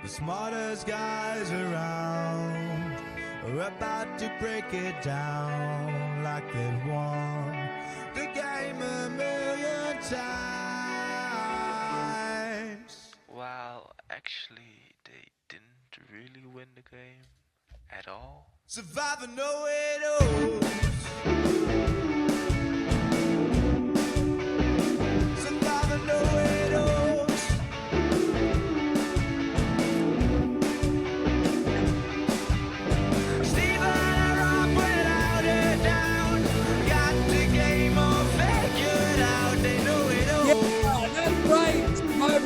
The smartest guys around are about to break it down like they've won the game a million times. Well, actually, they didn't really win the game at all. Survivor know it all. Survivor know it all.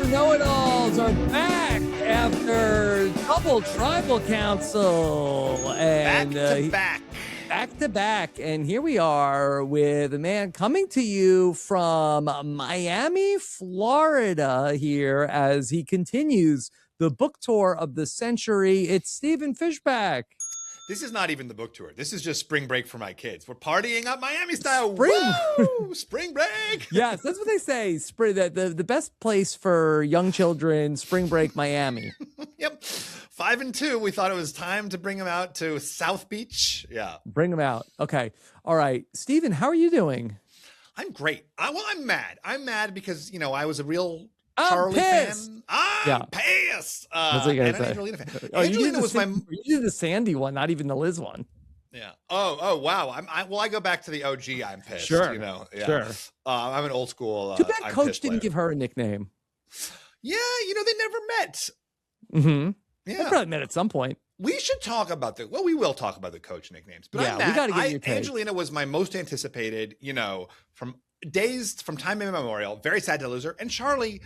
Know-it-alls are back after double tribal council and back to back, and here we are with a man coming to you from Miami, Florida, here as he continues the book tour of the century. It's Stephen Fishbach. This is not even the book tour. This is just spring break for my kids. We're partying up Miami style. Spring break. Yes, that's what they say. Spring, the best place for young children, spring break, Miami. Yep. 5 and 2. We thought it was time to bring them out to South Beach. Yeah. Bring them out. Okay. All right. Stephen, how are you doing? I'm great. I'm mad. I'm mad because, I was a real Charlie fan. I'm pissed. That's what you gotta say. Angelina fan. Oh, Angelina was you did the Sandy one, not even the Liz one. Yeah. Oh, wow. I go back to the OG. I'm pissed. Sure. Yeah. Sure. I'm an old school. Too bad Coach didn't give her a nickname. Yeah. They never met. Mm-hmm. Yeah. They probably met at some point. We should talk about we will talk about the coach nicknames. But yeah, we got to get your take. Angelina was my most anticipated, from time immemorial. Very sad to lose her. And Charlie,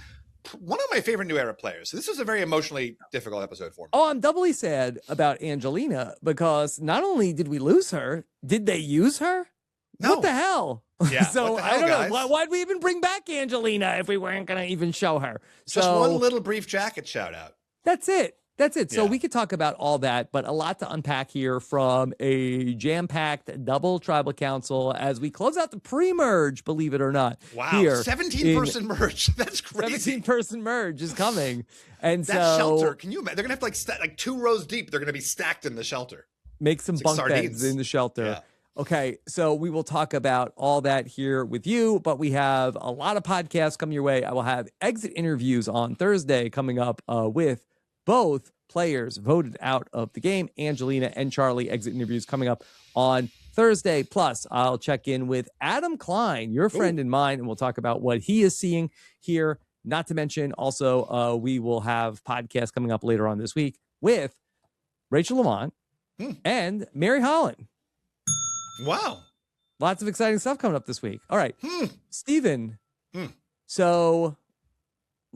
one of my favorite new era players. So this was a very emotionally difficult episode for me. Oh, I'm doubly sad about Angelina because not only did we lose her, did they use her? No. What the hell? Yeah. So I don't guys? know. Why'd we even bring back Angelina if we weren't going to even show her? Just one little brief jacket shout out. That's it. So Yeah. we could talk about all that, but a lot to unpack here from a jam-packed double tribal council as we close out the pre-merge, believe it or not. Wow, here 17-person merge. That's crazy. 17-person merge is coming. And that so shelter, can you imagine? They're going to have to like 2 rows deep. They're going to be stacked in the shelter. Make some bunk beds in the shelter. Yeah. Okay, so we will talk about all that here with you, but we have a lot of podcasts coming your way. I will have exit interviews on Thursday coming up with both players voted out of the game, Angelina and Charlie. Exit interviews coming up on Thursday. Plus, I'll check in with Adam Klein, your friend and mine, and we'll talk about what he is seeing here. Not to mention, also, we will have podcasts coming up later on this week with Rachel Lamont and Mary Holland. Wow. Lots of exciting stuff coming up this week. All right. Stephen. So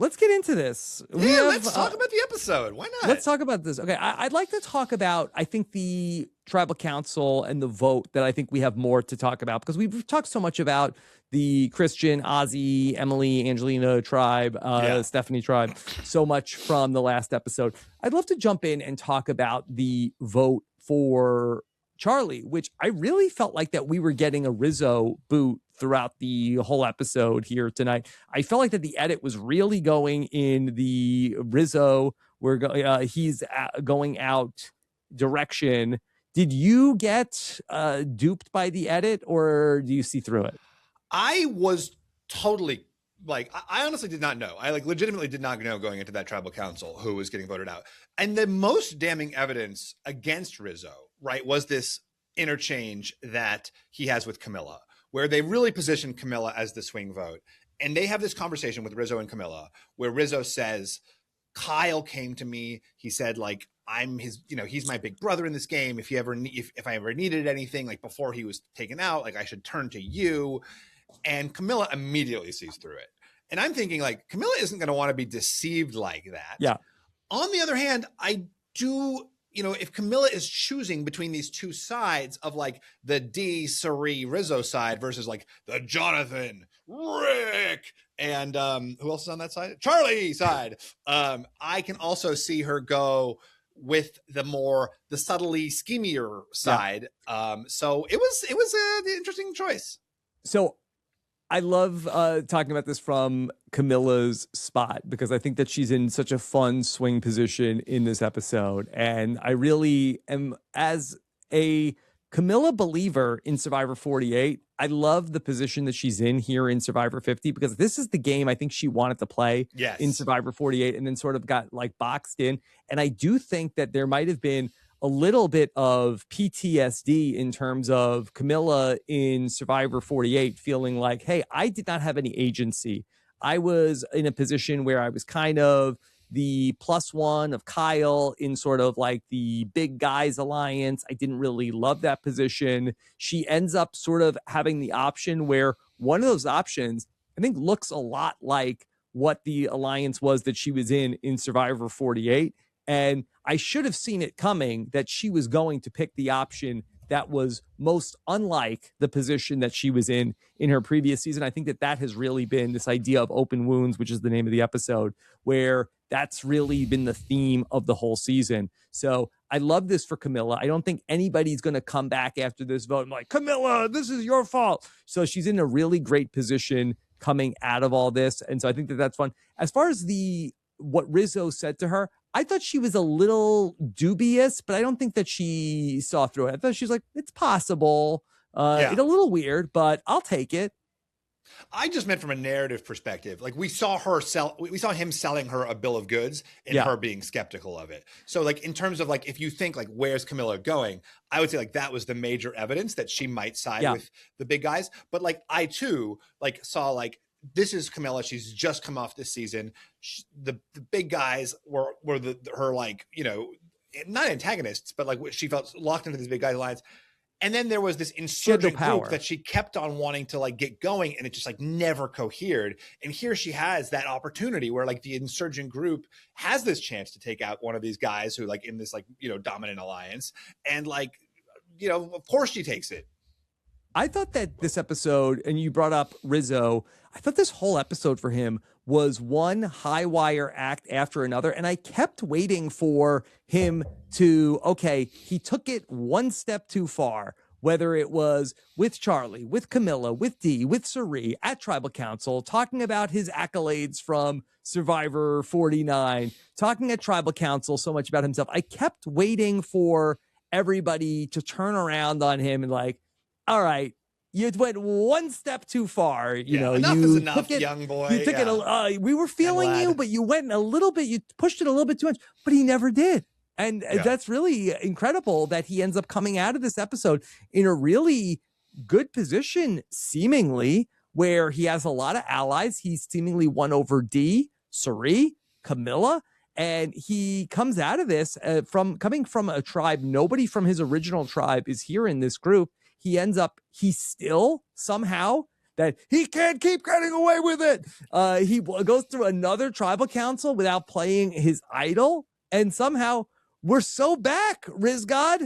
let's get into this. Let's talk about the episode. Why not? Let's talk about this. Okay, I'd like to talk about, I think, the tribal council and the vote that I think we have more to talk about because we've talked so much about the Christian, Ozzy, Emily, Angelina tribe, Stephenie tribe, so much from the last episode. I'd love to jump in and talk about the vote for Charlie, which I really felt like that we were getting a Rizo boot throughout the whole episode here tonight. I felt like that the edit was really going in the Rizo, he's going out direction. Did you get duped by the edit, or do you see through it? I was totally I honestly did not know. I legitimately did not know going into that tribal council who was getting voted out. And the most damning evidence against Rizo, right, was this interchange that he has with Kamilla, where they really position Kamilla as the swing vote. And they have this conversation with Rizo and Kamilla where Rizo says, Kyle came to me. He said, I'm his, he's my big brother in this game. If I ever needed anything, before he was taken out, I should turn to you. And Kamilla immediately sees through it. And I'm thinking Kamilla isn't going to want to be deceived like that. Yeah. On the other hand, I do, if Kamilla is choosing between these two sides of the D, Suri, Rizo side versus the Jonathan, Rick, and who else is on that side? Charlie side. I can also see her go with the subtly schemier side. So it was an interesting choice. So I love talking about this from Kamilla's spot because I think that she's in such a fun swing position in this episode. And I really am, as a Kamilla believer in Survivor 48, I love the position that she's in here in Survivor 50 because this is the game I think she wanted to play in Survivor 48 and then sort of got like boxed in. And I do think that there might have been a little bit of PTSD in terms of Kamilla in Survivor 48 feeling like, hey, I did not have any agency. I was in a position where I was kind of the +1 of Kyle in sort of like the big guys alliance. I didn't really love that position. She ends up sort of having the option where one of those options, I think, looks a lot like what the alliance was that she was in Survivor 48. And I should have seen it coming that she was going to pick the option that was most unlike the position that she was in her previous season. I think that that has really been this idea of open wounds, which is the name of the episode, where that's really been the theme of the whole season. So I love this for Kamilla. I don't think anybody's going to come back after this vote and like, Kamilla, this is your fault. So she's in a really great position coming out of all this. And so I think that that's fun. As far as what Rizo said to her, I thought she was a little dubious, but I don't think that she saw through it. I thought she was like, it's possible. It's a little weird, but I'll take it. I just meant from a narrative perspective. Like we saw him selling her a bill of goods and her being skeptical of it. So like in terms of like, if you think like, where's Kamilla going? I would say like that was the major evidence that she might side with the big guys. But like I too, like saw like, this is Kamilla. She's just come off this season. The big guys were her like, you know, not antagonists, but like she felt locked into these big guys lines. And then there was this insurgent group that she kept on wanting to like get going, and it just like never cohered. And here she has that opportunity where like the insurgent group has this chance to take out one of these guys who like in this like, you know, dominant alliance. And like, you know, of course she takes it. I thought that this episode, and you brought up Rizo, I thought this whole episode for him was one high wire act after another. And I kept waiting for him to, okay, he took it one step too far, whether it was with Charlie, with Kamilla, with Dee, with Cirie at Tribal Council, talking about his accolades from Survivor 49, talking at Tribal Council so much about himself. I kept waiting for everybody to turn around on him and like, all right, you went one step too far. You know, enough you is enough, took it, young boy. You took it. We were feeling you, but you went a little bit. You pushed it a little bit too much, but he never did. And that's really incredible that he ends up coming out of this episode in a really good position, seemingly, where he has a lot of allies. He's seemingly won over Dee, Cirie, Kamilla. And he comes out of this coming from a tribe. Nobody from his original tribe is here in this group. He still somehow that he can't keep getting away with it. He goes through another tribal council without playing his idol. And somehow we're so back, Riz God.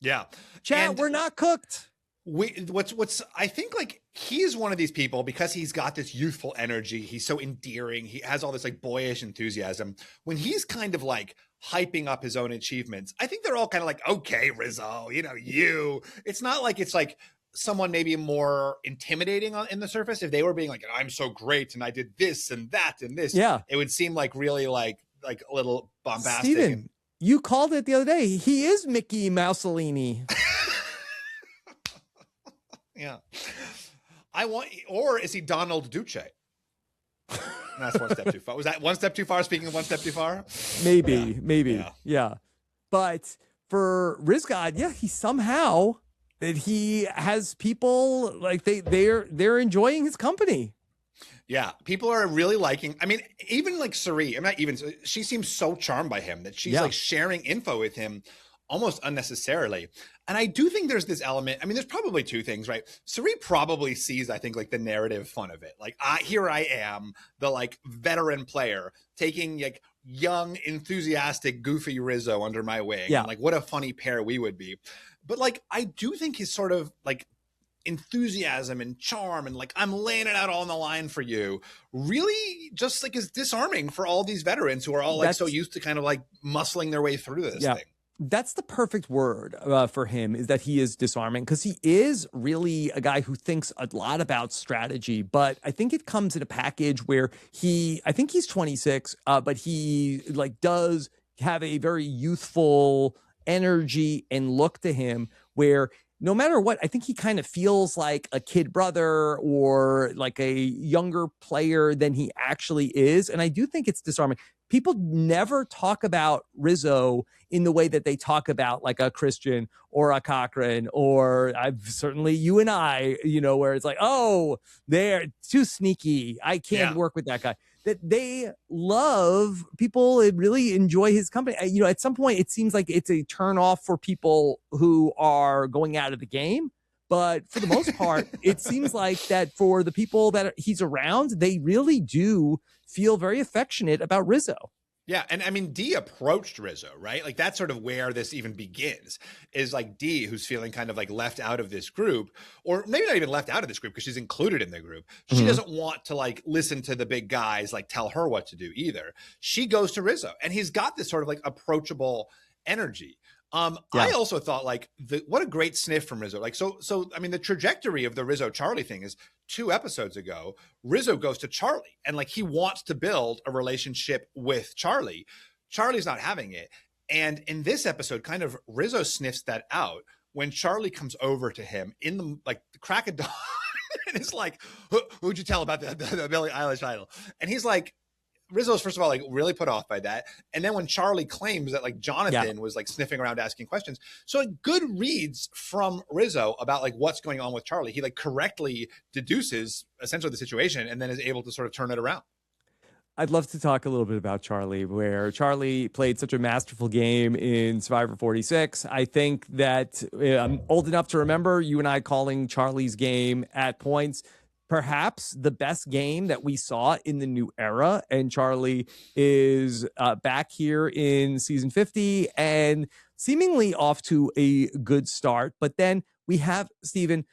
Yeah. Chat, and we're not cooked. I think like he's one of these people because he's got this youthful energy. He's so endearing. He has all this like boyish enthusiasm. When he's kind of like hyping up his own achievements, I think they're all kind of like, okay, Rizzo, you know, it's not like it's like someone maybe more intimidating in the surface. If they were being like, I'm so great and I did this and that and this, it would seem like really like a little bombastic. Steven, you called it the other day. He is Mickey Mouselini. Yeah. Or is he Donald Duce? That's one step too far. Was that one step too far? Speaking of one step too far? Maybe. Yeah. But for Rizgod, he somehow that he has people like they're enjoying his company. Yeah, people are really liking. I mean, even like Cirie, she seems so charmed by him that she's like sharing info with him almost unnecessarily. And I do think there's this element. I mean, there's probably two things, right? Cirie probably sees, I think, like the narrative fun of it. Like, here I am, the like veteran player taking like young, enthusiastic, goofy Rizo under my wing. Yeah. And, like, what a funny pair we would be. But like, I do think his sort of like enthusiasm and charm and like, I'm laying it out all on the line for you, really just like is disarming for all these veterans who are all like so used to kind of like muscling their way through this thing. That's the perfect word for him, is that he is disarming, because he is really a guy who thinks a lot about strategy. But I think it comes in a package where I think he's 26, but he like does have a very youthful energy and look to him where no matter what, I think he kind of feels like a kid brother or like a younger player than he actually is. And I do think it's disarming. People never talk about Rizo in the way that they talk about like a Christian or a Cochran, or I've certainly you and I, where it's like, oh, they're too sneaky. I can't work with that guy. That they love people and really enjoy his company. At some point, it seems like it's a turn off for people who are going out of the game. But for the most part, it seems like that for the people that he's around, they really do feel very affectionate about Rizo. Yeah, and I mean, Dee approached Rizo, right? Like that's sort of where this even begins, is like Dee, who's feeling kind of like left out of this group, or maybe not even left out of this group because she's included in the group. She doesn't want to like listen to the big guys like tell her what to do either. She goes to Rizo, and he's got this sort of like approachable energy. I also thought like what a great sniff from Rizo. Like, so I mean, the trajectory of the Rizo Charlie thing is 2 episodes ago, Rizo goes to Charlie and like he wants to build a relationship with Charlie. Charlie's not having it. And in this episode, kind of Rizo sniffs that out when Charlie comes over to him in the like the crack of dawn and it's like, who'd you tell about the Billie Eilish idol? And he's like, Rizzo's first of all like really put off by that, and then when Charlie claims that like Jonathan was like sniffing around asking questions, so like good reads from Rizo about like what's going on with Charlie. He like correctly deduces essentially the situation and then is able to sort of turn it around. I'd love to talk a little bit about Charlie, where Charlie played such a masterful game in Survivor 46. I think that I'm old enough to remember you and I calling Charlie's game at points perhaps the best game that we saw in the new era. And Charlie is back here in season 50 and seemingly off to a good start. But then we have, Stephen,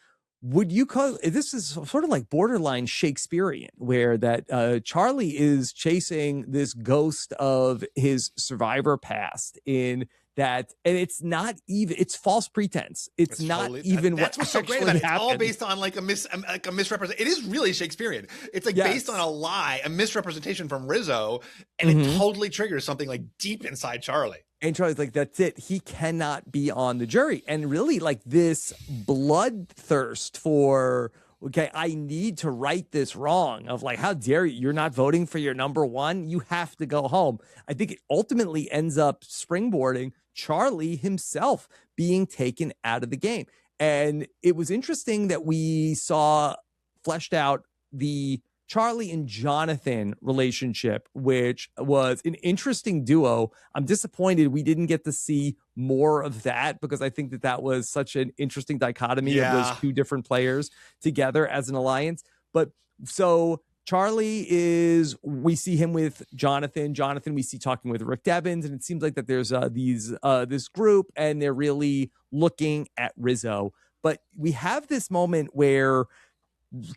would you call this is sort of like borderline Shakespearean, where that Charlie is chasing this ghost of his survivor past in that, and it's not even, it's false pretense. It's not totally, even that's what's so great about it. It's all based on like a misrepresentation. It is really Shakespearean. It's like based on a lie, a misrepresentation from Rizo, and it totally triggers something like deep inside Charlie. And Charlie's like, that's it. He cannot be on the jury. And really like this bloodthirst for, okay, I need to right this wrong of like, how dare you? You're not voting for your number one. You have to go home. I think it ultimately ends up springboarding Charlie himself being taken out of the game. And it was interesting that we saw fleshed out the Charlie and Jonathan relationship, which was an interesting duo. I'm disappointed we didn't get to see more of that, because I think that was such an interesting dichotomy of those two different players together as an alliance. But so Charlie we see him with Jonathan. Jonathan, we see talking with Rick Devens, and it seems like that there's this group, and they're really looking at Rizo. But we have this moment where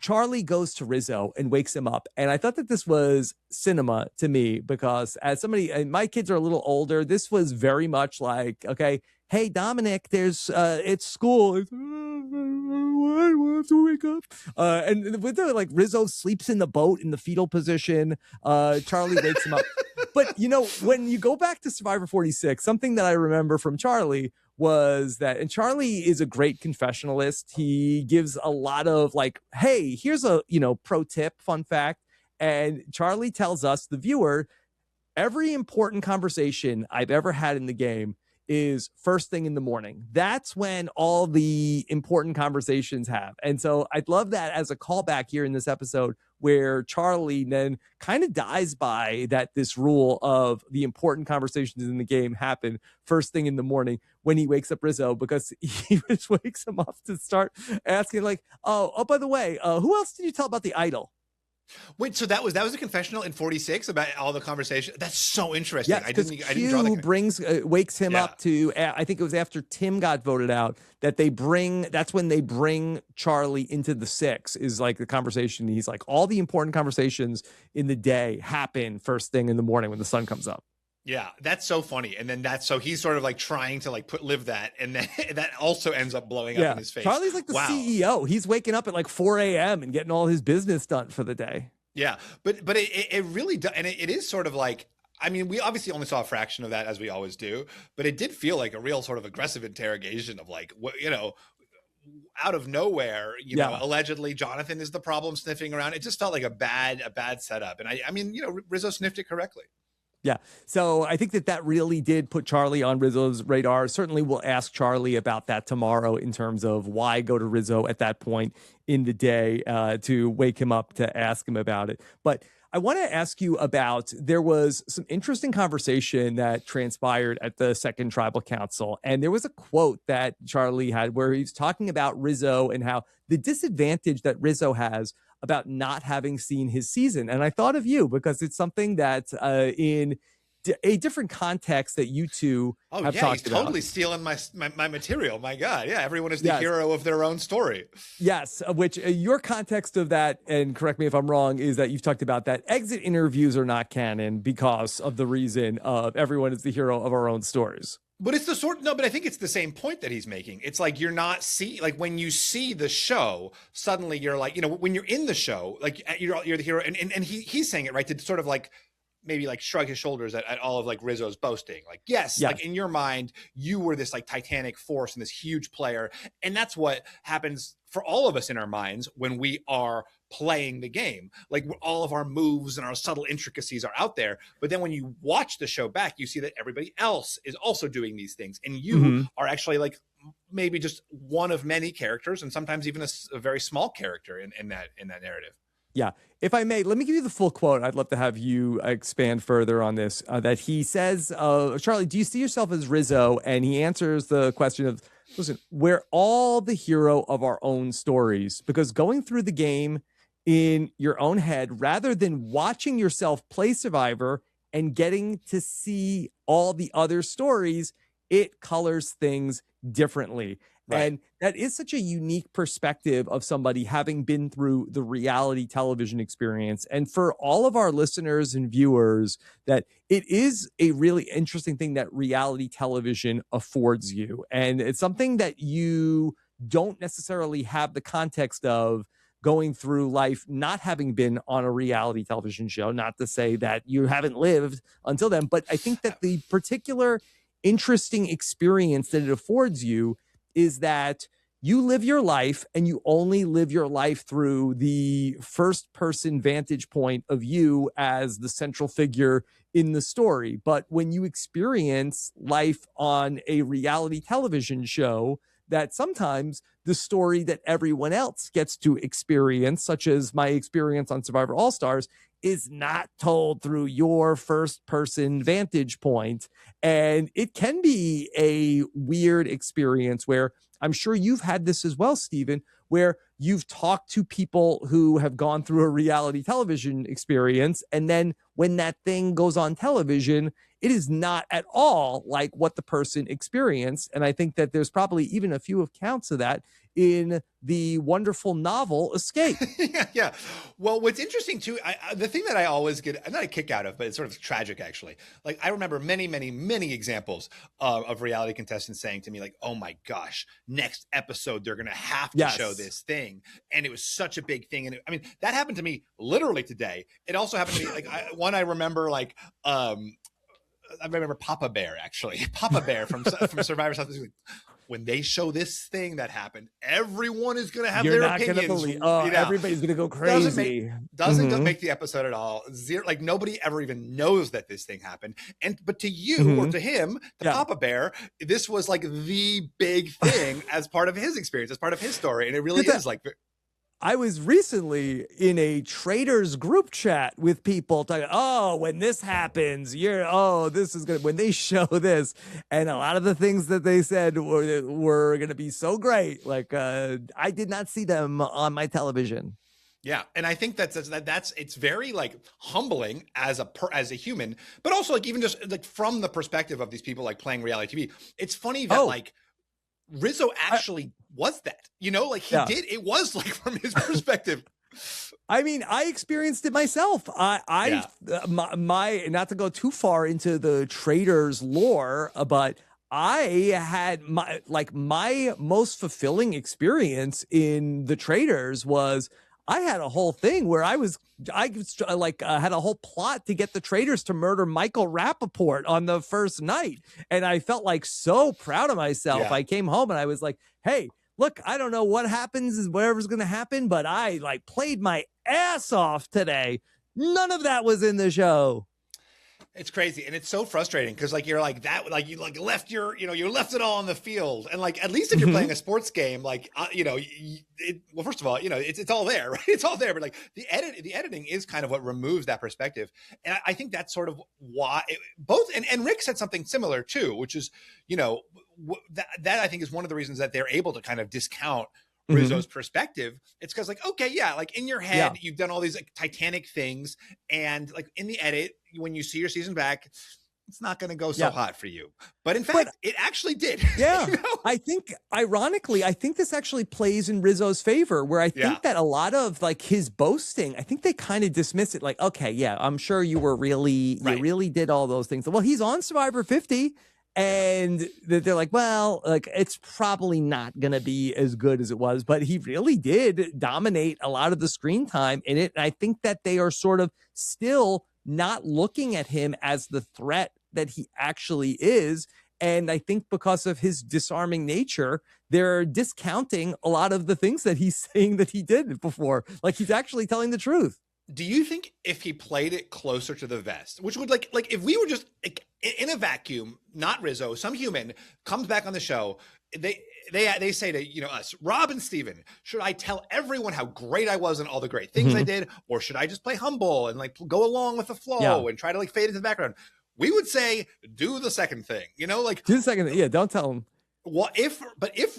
Charlie goes to Rizo and wakes him up. And I thought that this was cinema to me, because as somebody, and my kids are a little older, this was very much like, okay, hey, Dominic, there's, it's school. It's, I have to wake up. And with the, like, Rizo sleeps in the boat in the fetal position. Charlie wakes him up. But, when you go back to Survivor 46, something that I remember from Charlie was that, and Charlie is a great confessionalist. He gives a lot of like, hey, here's a, pro tip, fun fact. And Charlie tells us, the viewer, every important conversation I've ever had in the game is first thing in the morning. That's when all the important conversations have. And so I'd love that as a callback here in this episode, where Charlie then kind of dies by this rule of the important conversations in the game happen first thing in the morning when he wakes up Rizo, because he just wakes him up to start asking like, oh, by the way, who else did you tell about the idol? Wait, so that was a confessional in 46 about all the conversation. That's so interesting. Yeah, because Q wakes him up to, I think it was after Tim got voted out, that's when they bring Charlie into the 6, is like the conversation. He's like, all the important conversations in the day happen first thing in the morning when the sun comes up. Yeah, that's so funny. And then so he's sort of like trying to like live that, and then that also ends up blowing up in his face. Charlie's like the CEO. He's waking up at like 4 a.m. and getting all his business done for the day. Yeah, but it really does, and it is sort of like, I mean, we obviously only saw a fraction of that, as we always do, but it did feel like a real sort of aggressive interrogation of like, what, you know, out of nowhere, you know, allegedly Jonathan is the problem sniffing around. It just felt like a bad setup. And I mean, you know, Rizzo sniffed it correctly. Yeah. So I think that really did put Charlie on Rizzo's radar. Certainly we'll ask Charlie about that tomorrow in terms of why go to Rizzo at that point in the day to wake him up to ask him about it. But I want to ask you about, there was some interesting conversation that transpired at the second tribal council. And there was a quote that Charlie had where he was talking about Rizzo and how the disadvantage that Rizzo has about not having seen his season. And I thought of you because it's something that in a different context that you two have talked about. Totally stealing my material. My God. Yeah. Everyone is the hero of their own story. Yes. Which your context of that, and correct me if I'm wrong, is that you've talked about that exit interviews are not canon because of the reason of everyone is the hero of our own stories. But it's the sort, no, but I think it's the same point that he's making. It's like, you're not like when you see the show, suddenly you're like, you know, when you're in the show, like you're the hero. And he's saying it, right, to sort of like, maybe like shrug his shoulders at all of like Rizzo's boasting. Like, yes, like in your mind, you were this like titanic force and this huge player. And that's what happens for all of us in our minds when we are playing the game. Like, all of our moves and our subtle intricacies are out there. But then when you watch the show back, you see that everybody else is also doing these things. And you are actually like maybe just one of many characters, and sometimes even a very small character in that narrative. Yeah. If I may, let me give you the full quote. I'd love to have you expand further on this. That he says, Charlie, do you see yourself as Rizzo? And he answers the question of, listen, we're all the hero of our own stories, because going through the game in your own head, rather than watching yourself play Survivor and getting to see all the other stories, it colors things differently. Right. And that is such a unique perspective of somebody having been through the reality television experience. And for all of our listeners and viewers, that it is a really interesting thing that reality television affords you. And it's something that you don't necessarily have the context of going through life not having been on a reality television show. Not to say that you haven't lived until then, but I think that the particular interesting experience that it affords you is that you live your life, and you only live your life through the first person vantage point of you as the central figure in the story. But when you experience life on a reality television show, that sometimes the story that everyone else gets to experience, such as my experience on Survivor All-Stars, is not told through your first person vantage point. And it can be a weird experience where, I'm sure you've had this as well, Stephen, where you've talked to people who have gone through a reality television experience, and then when that thing goes on television, it is not at all like what the person experienced. And I think that there's probably even a few accounts of that in the wonderful novel Escape. Yeah. Well, what's interesting too, the thing that I always get, not a kick out of, but it's sort of tragic actually. Like, I remember many, many, many examples of reality contestants saying to me like, oh my gosh, next episode, they're going to have to show this thing. And it was such a big thing. And I mean, that happened to me literally today. It also happened to me, like, I remember like, I remember Papa Bear, actually. Papa Bear from Survivor South. When they show this thing that happened, everyone is going to have their opinions. Everybody's going to go crazy. Doesn't make the episode at all. Zero, like, nobody ever even knows that this thing happened. But to you or to him, to Papa Bear, this was like the big thing as part of his experience, as part of his story. And it really is like... I was recently in a traders group chat with people talking, when this happens, this is good. When they show this, and a lot of the things that they said were going to be so great. Like, I did not see them on my television. Yeah. And I think that's it's very like humbling as a human, but also like even just like from the perspective of these people like playing reality TV. It's funny that like Rizzo actually was that, like he did. It was like from his perspective. I mean, I experienced it myself. My not to go too far into the traders lore, but I had my most fulfilling experience in the traders was I had a whole thing where I had a whole plot to get the traders to murder Michael Rappaport on the first night. And I felt like so proud of myself. Yeah. I came home and I was like, hey, look, I don't know what happens is whatever's going to happen, but I played my ass off today. None of that was in the show. It's crazy. And it's so frustrating because you're like that, you left you left it all on the field. And at least if you're playing a sports game, well, first of all, it's all there, right? It's all there. But the editing is kind of what removes that perspective. And I think that's sort of why and Rick said something similar too, which is, that I think is one of the reasons that they're able to kind of discount Rizzo's perspective. It's because okay, yeah, in your head, you've done all these Titanic things. And in the edit, when you see your season back, it's not going to go so hot for you. But in fact, it actually did. Yeah. I think, ironically, this actually plays in Rizzo's favor, where I think that a lot of his boasting, I think they kind of dismiss it okay, yeah, I'm sure you really did all those things. Well, he's on Survivor 50. And they're like, well, it's probably not going to be as good as it was, but he really did dominate a lot of the screen time in it. And I think that they are sort of still not looking at him as the threat that he actually is. And I think because of his disarming nature, they're discounting a lot of the things that he's saying that he did before. He's actually telling the truth. Do you think if he played it closer to the vest, which would if we were just in a vacuum, not Rizzo, some human comes back on the show, they say to us, Rob and Steven, should I tell everyone how great I was and all the great things I did, or should I just play humble and go along with the flow and try to fade into the background? We would say do the second thing, do the second thing. Yeah, don't tell him. Well, if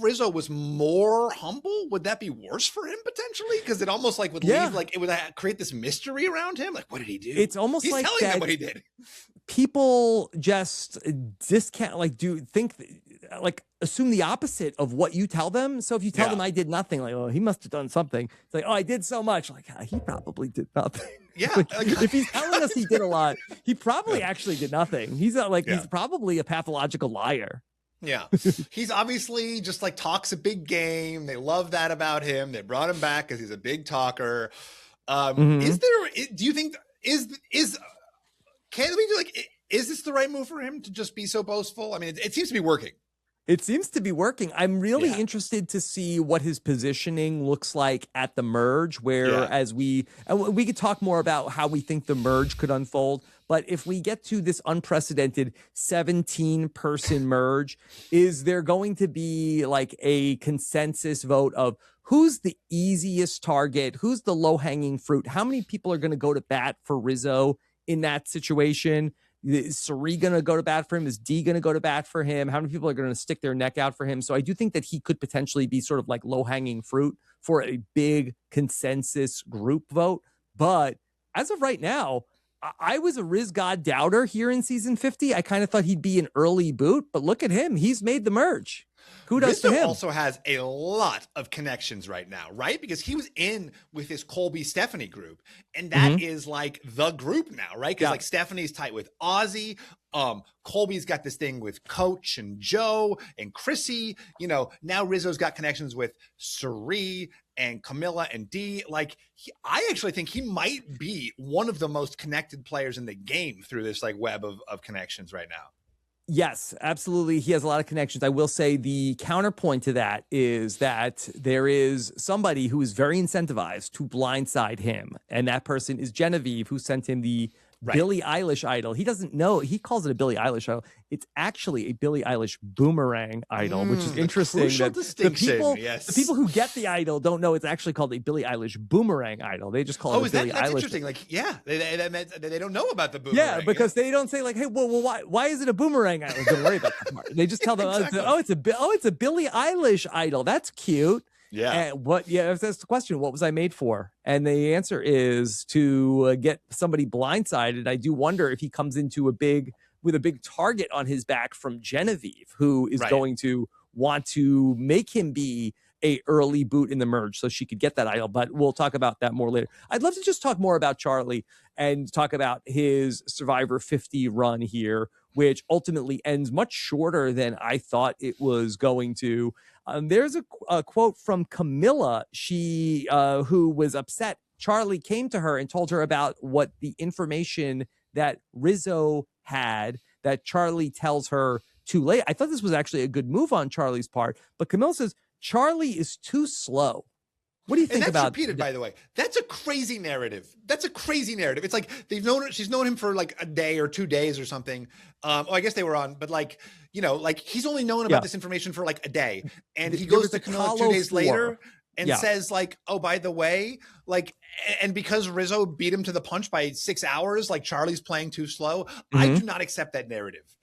Rizzo was more humble, would that be worse for him potentially? Because it almost would leave it would what this mystery around him. What did he do? It's almost he's telling them what he did. People just discount, assume the opposite of what you tell them. So if you tell them I did nothing, oh, he must have done something. It's oh, I did so much. He probably did nothing. Yeah. If he's telling us he did a lot, he probably actually did nothing. He's he's probably a pathological liar. Yeah. He's obviously just talks a big game. They love that about him. They brought him back because he's a big talker. Do you think is this the right move for him to just be so boastful? I mean, it seems to be working. It seems to be working. I'm really interested to see what his positioning looks like at the merge, whereas we could talk more about how we think the merge could unfold. But if we get to this unprecedented 17-person merge, is there going to be a consensus vote of who's the easiest target? Who's the low-hanging fruit? How many people are going to go to bat for Rizzo in that situation? Is Sari going to go to bat for him? Is D going to go to bat for him? How many people are going to stick their neck out for him? So I do think that he could potentially be sort of low-hanging fruit for a big consensus group vote. But as of right now, I was a Riz God doubter here in season 50. I kind of thought he'd be an early boot, but look at him. He's made the merge. Kudos to him. Also has a lot of connections right now, right? Because he was in with this Colby Stephenie group, and that is the group now, right? Because Stephenie's tight with Ozzy. Colby's got this thing with Coach and Joe and Chrissy. Now Rizzo's got connections with Sari and Kamilla and D. I actually think he might be one of the most connected players in the game through this web of connections right now. Yes, absolutely. He has a lot of connections. I will say the counterpoint to that is that there is somebody who is very incentivized to blindside him. And that person is Genevieve, who sent him the Billie Eilish idol. He doesn't know. He calls it a Billie Eilish idol. It's actually a Billie Eilish boomerang idol, which is interesting. That the people who get the idol don't know it's actually called a Billie Eilish boomerang idol. They just call it a Billie Eilish. Interesting. They don't know about the boomerang. Yeah, because they don't say hey, well, why is it a boomerang idol? Don't worry about that part. They just tell them, it's a Billie Eilish idol. That's cute. Yeah. And that's the question. What was I made for? And the answer is to get somebody blindsided. I do wonder if he comes into with a big target on his back from Genevieve, who is going to want to make him be a early boot in the merge so she could get that idol. But we'll talk about that more later. I'd love to just talk more about Charlie and talk about his Survivor 50 run here, which ultimately ends much shorter than I thought it was going to. There's a quote from Kamilla, who was upset. Charlie came to her and told her about what the information that Rizo had that Charlie tells her too late. I thought this was actually a good move on Charlie's part, but Kamilla says Charlie is too slow. What do you think about repeated, by the way? That's a crazy narrative. It's like she's known him for like a day or 2 days or something. I guess they were on, but like, he's only known about this information for like a day. And he goes to Kamilla 2 days later and says like, oh, by the way, like, and because Rizo beat him to the punch by 6 hours, like Charlie's playing too slow. I do not accept that narrative.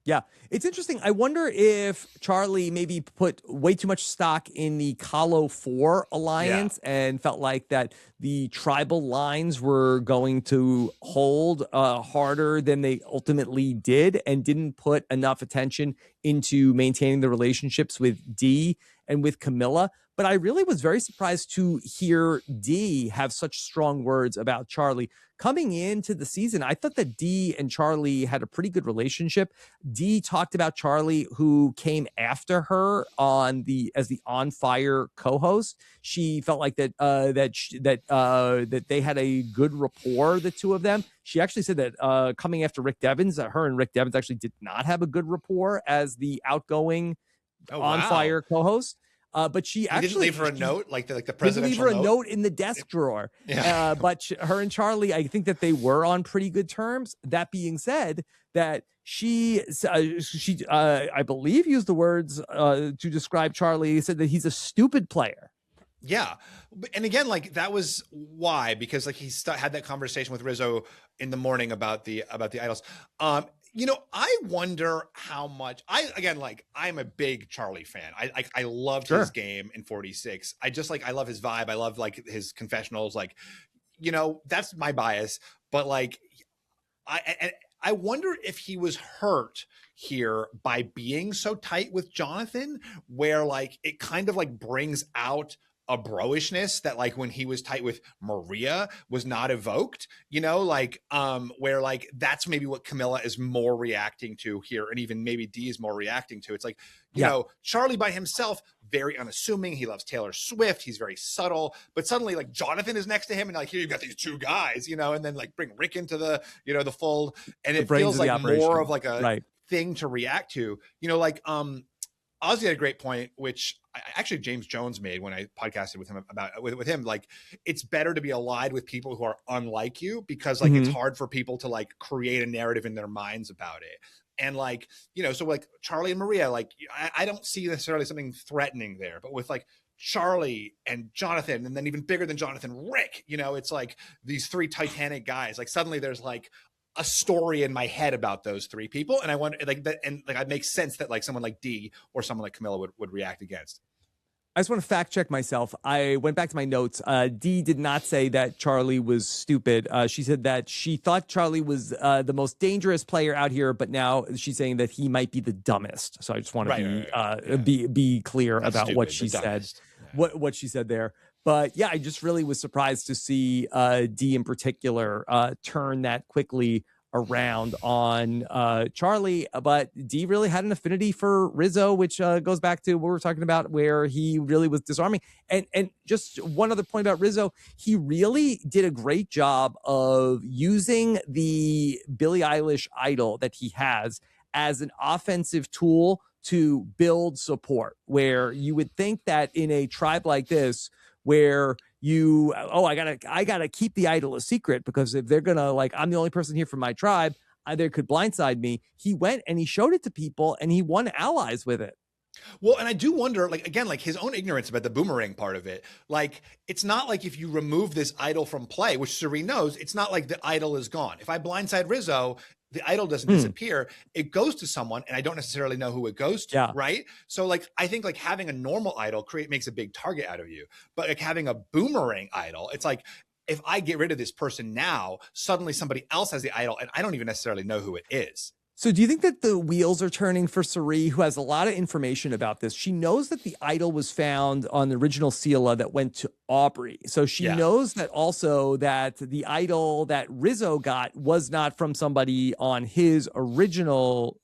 Yeah, it's interesting. I wonder if Charlie maybe put way too much stock in the Kahlo 4 alliance and felt like that the tribal lines were going to hold harder than they ultimately did, and didn't put enough attention into maintaining the relationships with Dee and with Kamilla. But I really was very surprised to hear Dee have such strong words about Charlie. Coming into the season, I thought that Dee and Charlie had a pretty good relationship. Dee talked about Charlie, who came after her as the On Fire co-host. She felt like that they had a good rapport, the two of them. She actually said that coming after Rick Devens, her and Rick Devens actually did not have a good rapport as the outgoing On Fire co-host. But she actually didn't leave her a note, like the presidential leave her a note in the desk drawer. Yeah. But her and Charlie, I think that they were on pretty good terms. That being said, that she I believe used the words to describe Charlie. Said that he's a stupid player. Yeah. And again, like that was why, because like he had that conversation with Rizo in the morning about the idols. I wonder how much I'm a big Charlie fan. I loved his game in 46. I love his vibe. I love like his confessionals. Like, that's my bias, but like, I wonder if he was hurt here by being so tight with Jonathan, where like, it kind of like brings out a bro-ishness that like when he was tight with Maria was not evoked, where like that's maybe what Kamilla is more reacting to here, and even maybe Dee is more reacting to. It's like, Charlie by himself, very unassuming. He loves Taylor Swift. He's very subtle, but suddenly like Jonathan is next to him, and like here you've got these two guys, and then like bring Rick into the the fold, and it feels like more of like a thing to react to. Ozzy had a great point, which actually James Jones made when I podcasted with him with him. Like, it's better to be allied with people who are unlike you, because like it's hard for people to like create a narrative in their minds about it. And like, so like Charlie and Maria, like I don't see necessarily something threatening there, but with like Charlie and Jonathan, and then even bigger than Jonathan, Rick, it's like these three Titanic guys. Like suddenly there's like a story in my head about those three people, and I wonder like that, and like it makes sense that like someone like Dee or someone like Kamilla would react against. I just want to fact check myself. I went back to my notes. Dee did not say that Charlie was stupid. She said that she thought Charlie was the most dangerous player out here, but now she's saying that he might be the dumbest. So I just want to be clear about what she said, what she said there. But yeah, I just really was surprised to see Dee in particular turn that quickly around on Charlie. But Dee really had an affinity for Rizo, which goes back to what we were talking about, where he really was disarming. And just one other point about Rizo, he really did a great job of using the Billie Eilish idol that he has as an offensive tool to build support, where you would think that in a tribe like this, where I gotta keep the idol a secret, because if they're gonna like, I'm the only person here from my tribe, they could blindside me. He went and he showed it to people, and he won allies with it. Well, and I do wonder, like, again, like his own ignorance about the boomerang part of it. Like, it's not like if you remove this idol from play, which Serene knows, it's not like the idol is gone. If I blindside Rizo, the idol doesn't disappear. It goes to someone, and I don't necessarily know who it goes to, right? So like, I think like having a normal idol makes a big target out of you. But like having a boomerang idol, it's like, if I get rid of this person now, suddenly somebody else has the idol, and I don't even necessarily know who it is. So do you think that the wheels are turning for Cirie, who has a lot of information about this? She knows that the idol was found on the original Sela that went to Aubrey. So she knows that also that the idol that Rizzo got was not from somebody on his original,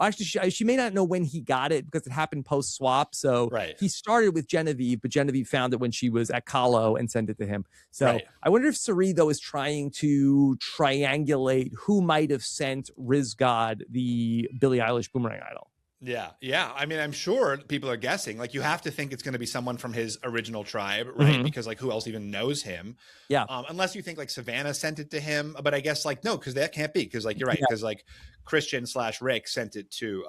actually, she may not know when he got it because it happened post-swap. So he started with Genevieve, but Genevieve found it when she was at Kahlo and sent it to him. So I wonder if Cirie, though, is trying to triangulate who might have sent Rizgod the Billie Eilish Boomerang idol. Yeah. I mean, I'm sure people are guessing. Like, you have to think it's going to be someone from his original tribe, right? Because, like, who else even knows him? Yeah. Unless you think, like, Savannah sent it to him. But I guess, like, no, because that can't be. Because, like, you're right. Because, like, Christian/Rick sent it to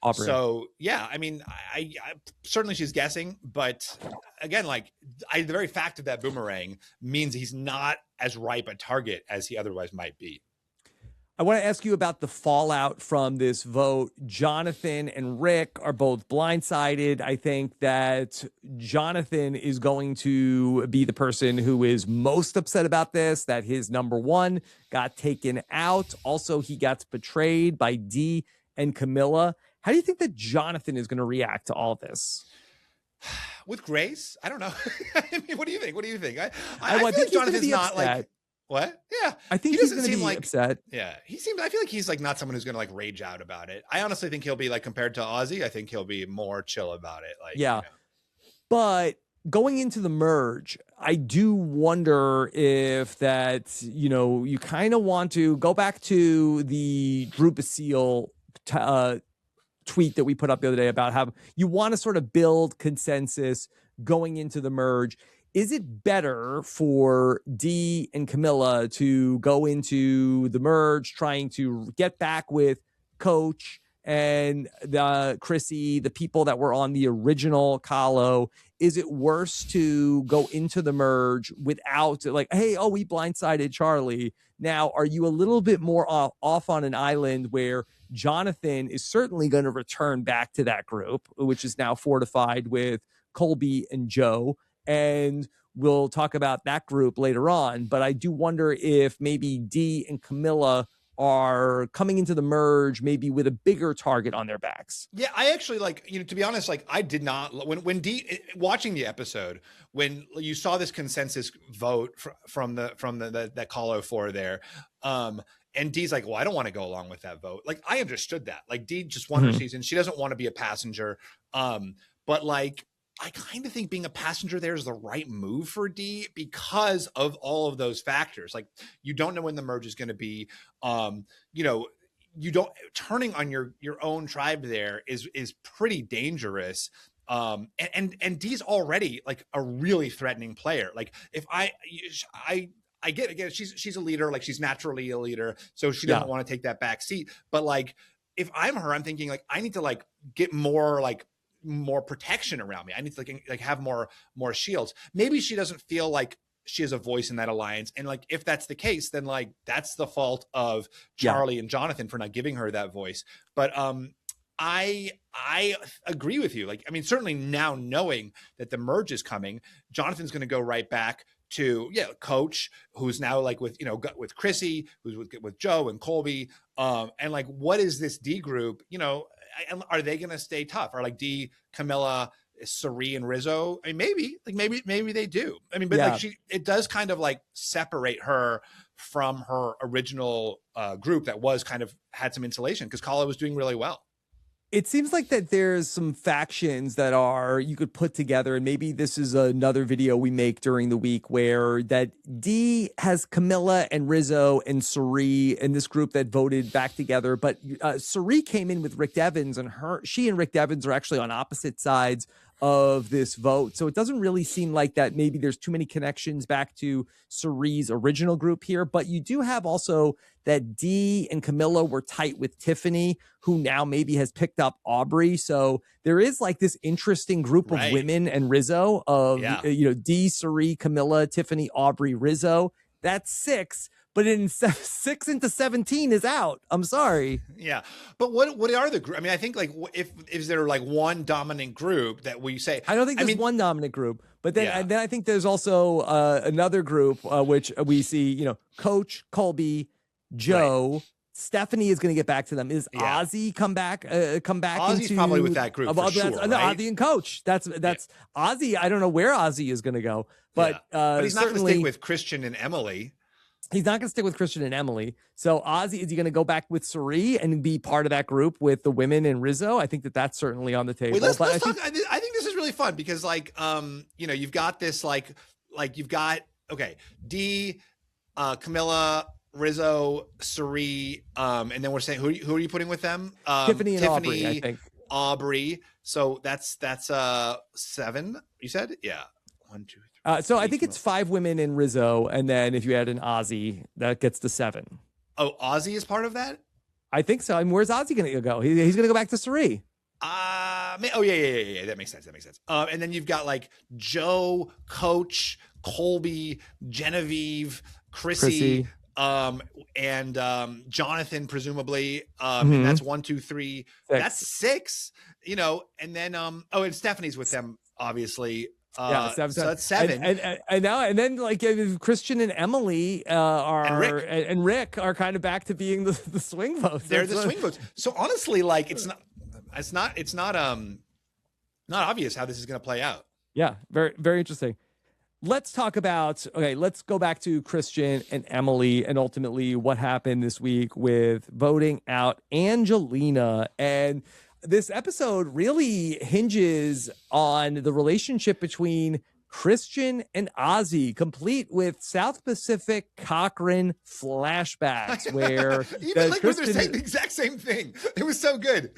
Aubrey. So, yeah, I mean, I certainly she's guessing. But, again, like, the very fact of that boomerang means he's not as ripe a target as he otherwise might be. I want to ask you about the fallout from this vote. Jonathan and Rick are both blindsided. I think that Jonathan is going to be the person who is most upset about this, that his number one got taken out. Also, he got betrayed by Dee and Kamilla. How do you think that Jonathan is going to react to all this? With grace? I don't know. I mean, what do you think? I feel like Jonathan's not upset. Like... What? Yeah. I think he's going to be upset. Yeah. I feel like he's like not someone who's going to like rage out about it. I honestly think he'll be like, compared to Ozzy, I think he'll be more chill about it. Like, yeah. You know. But going into the merge, I do wonder if that, you kind of want to go back to the Drew Basile tweet that we put up the other day about how you want to sort of build consensus going into the merge. Is it better for Dee and Kamilla to go into the merge trying to get back with Coach and Chrissy, the people that were on the original Kahlo? Is it worse to go into the merge without like, hey, we blindsided Charlie? Now, are you a little bit more off on an island where Jonathan is certainly going to return back to that group, which is now fortified with Colby and Joe? And we'll talk about that group later on. But I do wonder if maybe Dee and Kamilla are coming into the merge maybe with a bigger target on their backs. Yeah, I actually to be honest, I did not when Dee watching the episode, when you saw this consensus vote from that Kahlo 4 there, and Dee's like, well, I don't want to go along with that vote. Like, I understood that. Like, Dee just won her season. She doesn't want to be a passenger. But like, I kind of think being a passenger there is the right move for Dee because of all of those factors. Like, you don't know when the merge is going to be. You don't turning on your own tribe there is pretty dangerous. And Dee's already like a really threatening player. Like, if I get again, she's a leader. Like, she's naturally a leader, so she doesn't want to take that back seat. But like, if I'm her, I'm thinking like, I need to like get more protection around me. I need to like have more shields. Maybe she doesn't feel like she has a voice in that alliance. And like, if that's the case, then like, that's the fault of Charlie and Jonathan for not giving her that voice. But I agree with you. Like, I mean, certainly now knowing that the merge is coming, Jonathan's going to go right back to Coach, who's now like with with Chrissy, who's with Joe and Colby, and like, what is this D group? Are they going to stay tough? Are like Dee, Kamilla, Cirie, and Rizzo? I mean, maybe they do. I mean, but like it does kind of like separate her from her original group that was kind of had some insulation because Kahlo was doing really well. It seems like that there's some factions that you could put together, and maybe this is another video we make during the week where that Dee has Kamilla and Rizzo and Cirie in this group that voted back together. But Cirie came in with Rick Devens, and she and Rick Devens are actually on opposite sides of this vote. So it doesn't really seem like that maybe there's too many connections back to Cirie's original group here. But you do have also that Dee and Kamilla were tight with Tiffany, who now maybe has picked up Aubrey. So there is like this interesting group of women and Rizzo of, Dee, Cirie, Kamilla, Tiffany, Aubrey, Rizzo. That's 6. But in 6 into 17 is out. I'm sorry. Yeah. But what are the groups? I mean, I think like is there like one dominant group that we say? I don't think there's one dominant group. But then I think there's also another group which we see, Coach, Colby, Joe, Stephenie is going to get back to them. Is Yeah. Ozzy come back? Ozzie's into, probably with that group for sure, right? Ozzy and Coach. That's Ozzy. I don't know where Ozzy is going to go, but he's not going to stick with Christian and Emily. He's not going to stick with Christian and Emily. So Ozzy, is he going to go back with Cirie and be part of that group with the women and Rizo? I think that's certainly on the table. Wait, let's talk. I think this is really fun because you've got this you've got D, Kamilla, Rizo, Cirie, and then we're saying who are you putting with them? Tiffany and Aubrey, I think. Aubrey. So that's 7. You said, yeah. 1, 2, 3. So I think it's 5 women in Rizo, and then if you add an Ozzy, that gets to 7. Oh, Ozzy is part of that? I think so. I mean, where's Ozzy going to go? He's going to go back to Cirie. Yeah. That makes sense. And then you've got Joe, Coach, Colby, Genevieve, Chrissy. And Jonathan, presumably. And that's 1, 2, 3. 6. That's 6. And then and Stephenie's with them, obviously. 7. So that's 7. And then Christian and Emily and Rick are kind of back to being the swing votes. They're the swing votes. So honestly, it's not obvious how this is going to play out. Yeah, very, very interesting. Let's talk about, let's go back to Christian and Emily and ultimately what happened this week with voting out Angelina. And this episode really hinges on the relationship between Christian and Ozzy, complete with South Pacific Cochrane flashbacks where even when they're saying the exact same thing. It was so good.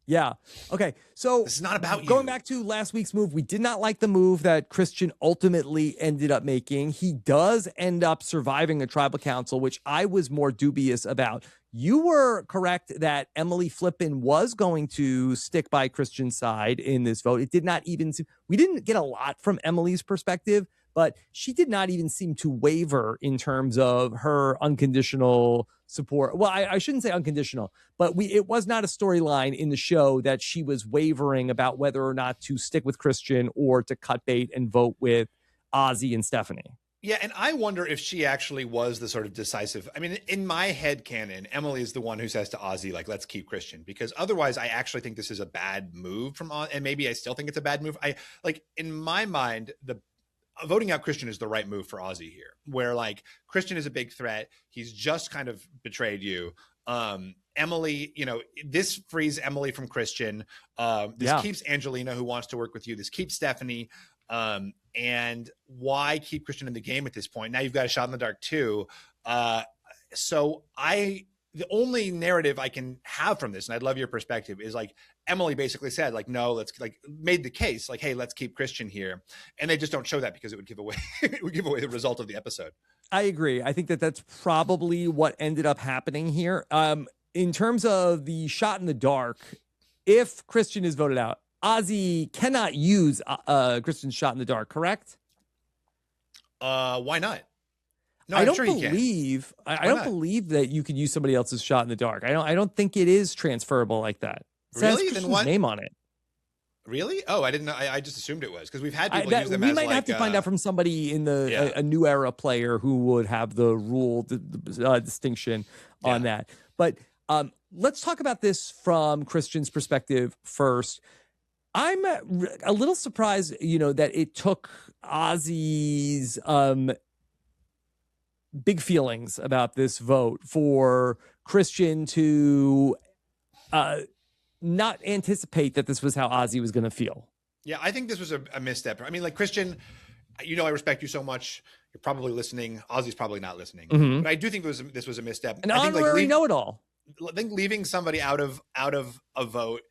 Yeah. Okay. So this is not about you. Going back to last week's move, we did not like the move that Christian ultimately ended up making. He does end up surviving a tribal council, which I was more dubious about. You were correct that Emily Flippin was going to stick by Christian's side in this vote. It did not even we didn't get a lot from Emily's perspective, but she did not even seem to waver in terms of her unconditional support. Well, I shouldn't say unconditional, but it was not a storyline in the show that she was wavering about whether or not to stick with Christian or to cut bait and vote with Ozzy and Stephenie. Yeah, and I wonder if she actually was the sort of decisive. I mean, in my head canon, Emily is the one who says to Ozzy, let's keep Christian, because otherwise I actually think this is a bad move from Ozzy, and maybe I still think it's a bad move. In my mind, the voting out Christian is the right move for Ozzy here, where Christian is a big threat. He's just kind of betrayed you. Emily, this frees Emily from Christian. This keeps Angelina, who wants to work with you. This keeps Stephenie. And why keep Christian in the game at this point? Now you've got a shot in the dark too. So the only narrative I can have from this, and I'd love your perspective, is Emily basically said no, let's made the case hey, let's keep Christian here, and they just don't show that because it would give away the result of the episode. I agree. I think that's probably what ended up happening here. In terms of the shot in the dark, if Christian is voted out, Ozzy cannot use Christian's shot in the dark, correct? Why not? No, I don't believe that you could use somebody else's shot in the dark. I don't think it is transferable like that. It really? Then what? Name on it. Really? Oh, I didn't know. I just assumed it was because we've had people use them. We might have to find out from somebody in a new era player who would have the rule distinction on that. But let's talk about this from Christian's perspective first. I'm a little surprised, that it took Ozzy's big feelings about this vote for Christian to not anticipate that this was how Ozzy was going to feel. Yeah, I think this was a misstep. I mean, Christian, I respect you so much. You're probably listening. Ozzy's probably not listening. Mm-hmm. But I do think this was a misstep. An honorary know-it-all. I think leaving somebody out of a vote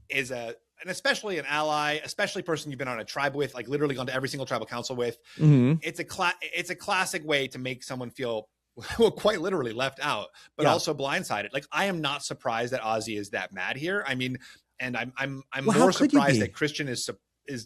is and especially an ally, especially a person you've been on a tribe with, literally gone to every single tribal council with. Mm-hmm. It's a classic way to make someone feel, well, quite literally left out, but also blindsided. I am not surprised that Ozzy is that mad here. I mean, and I'm more surprised that Christian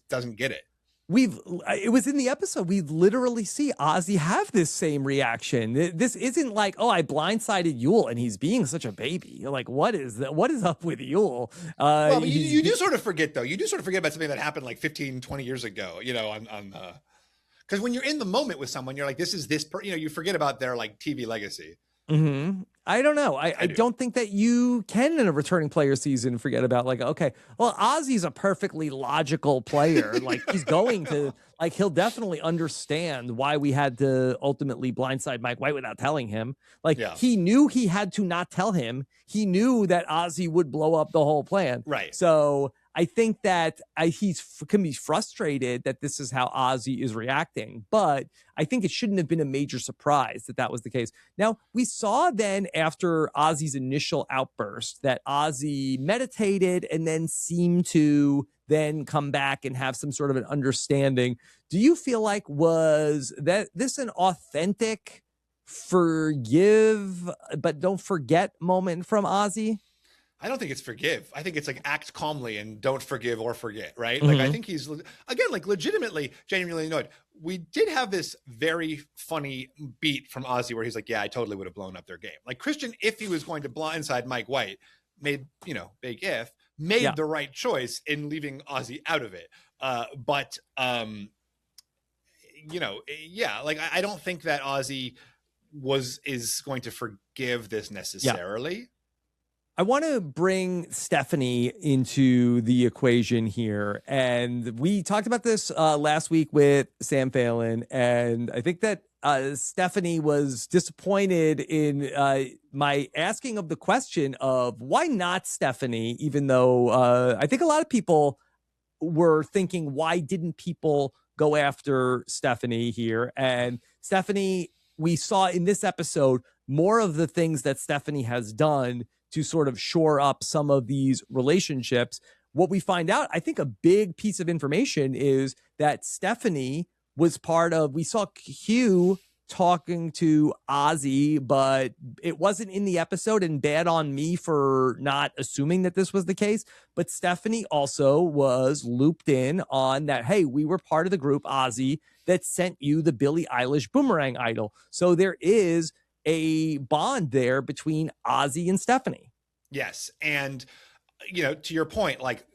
doesn't get it. It was in the episode. We literally see Ozzy have this same reaction. This isn't I blindsided Yul and he's being such a baby. You're what is that? What is up with Yul? Well, you do sort of forget though. You do sort of forget about something that happened 15, 20 years ago, because when you're in the moment with someone, you're this is this, you forget about their TV legacy. Mm-hmm. I don't know. I don't think that you can in a returning player season forget about like, okay, well, Ozzie's a perfectly logical player. Like he's going to like, he'll definitely understand why we had to ultimately blindside Mike White without telling him. Like he knew he had to not tell him. He knew that Ozzy would blow up the whole plan. Right. So I think that can be frustrated that this is how Ozzy is reacting, but I think it shouldn't have been a major surprise that that was the case. Now, we saw then after Ozzy's initial outburst that Ozzy meditated and then seemed to then come back and have some sort of an understanding. Do you feel like was that this an authentic forgive but don't forget moment from Ozzy? I don't think it's forgive. I think it's like act calmly and don't forgive or forget, right? Like I think he's, again, like legitimately, genuinely annoyed. We did have this very funny beat from Ozzy where he's like, yeah, I totally would have blown up their game. Like Christian, if he was going to blindside Mike White, made, you know, big if, made the right choice in leaving Ozzy out of it. But you know, yeah, like I don't think that Ozzy is going to forgive this necessarily. Yeah. I want to bring Stephenie into the equation here. And we talked about this last week with Sam Phelan. And I think that Stephenie was disappointed in my asking of the question of why not Stephenie, even though I think a lot of people were thinking, why didn't people go after Stephenie here? And Stephenie, we saw in this episode more of the things that Stephenie has done to sort of shore up some of these relationships. What we find out, I think a big piece of information is that Stephenie was part of, we saw Q talking to Ozzy, but it wasn't in the episode, and bad on me for not assuming that this was the case. But Stephenie also was looped in on that, hey, we were part of the group, Ozzy, that sent you the Billie Eilish Boomerang Idol. So there is a bond there between Ozzy and Stephenie. Yes. And, you know, to your point, like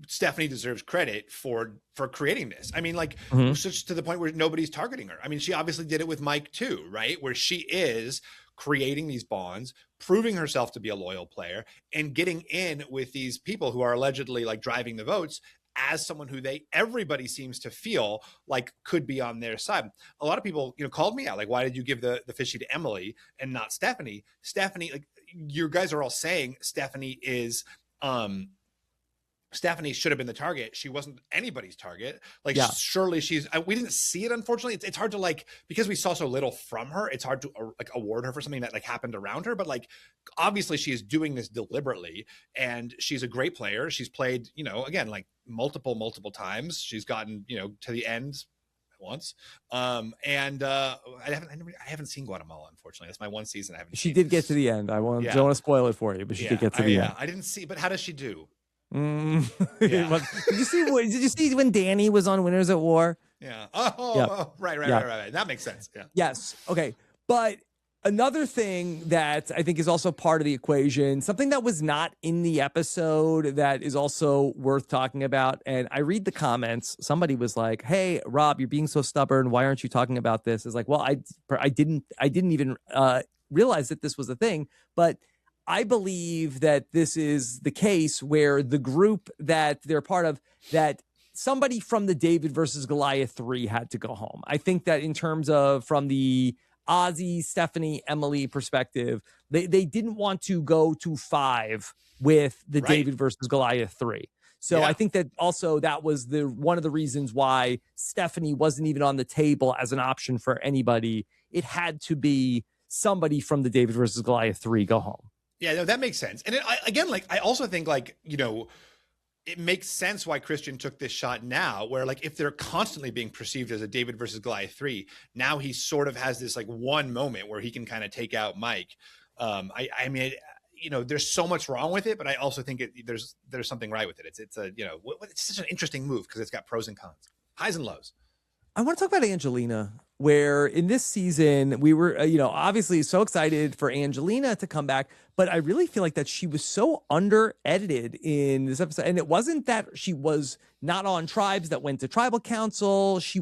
Stephenie deserves credit for creating this. I mean, like such to the point where nobody's targeting her. I mean, she obviously did it with Mike too, right? Where she is creating these bonds, proving herself to be a loyal player and getting in with these people who are allegedly like driving the votes as someone who everybody seems to feel like could be on their side. A lot of people, you know, called me out. Like, why did you give the Fishy to Emily and not Stephenie? Stephenie, like you guys are all saying Stephenie is, Stephenie should have been the target. She wasn't anybody's target. Like surely we didn't see it. Unfortunately, it's hard to like, because we saw so little from her, it's hard to like award her for something that like happened around her. But like, obviously she is doing this deliberately and she's a great player. She's played, you know, again, like multiple times. She's gotten, you know, to the end once. I haven't seen Guatemala, unfortunately. That's my one season I haven't She seen. did get to the end. I don't want to spoil it for you, but she did get to the end. I didn't see, but how does she do? Did you see when Danny was on Winners at War? Yeah. Right. That makes sense. Yeah. Yes. Okay. But another thing that I think is also part of the equation, something that was not in the episode that is also worth talking about. And I read the comments. Somebody was like, "Hey, Rob, you're being so stubborn. Why aren't you talking about this?" It's like, well, I didn't even realize that this was a thing, but I believe that this is the case where the group that they're part of, that somebody from the David versus Goliath 3 had to go home. I think that in terms of from the Ozzy, Stephenie, Emily perspective, they didn't want to go to 5 with the David versus Goliath 3. So I think that also that was one of the reasons why Stephenie wasn't even on the table as an option for anybody. It had to be somebody from the David versus Goliath 3 go home. Yeah, no, that makes sense. And I also think like, you know, it makes sense why Christian took this shot now, where like, if they're constantly being perceived as a David versus Goliath 3, now he sort of has this like one moment where he can kind of take out Mike. I mean, you know, there's so much wrong with it, but I also think there's something right with it. It's a, you know, it's such an interesting move because it's got pros and cons, highs and lows. I want to talk about Angelina, where in this season we were, you know, obviously so excited for Angelina to come back, but I really feel like that she was so under edited in this episode. And it wasn't that she was not on tribes that went to tribal council. She's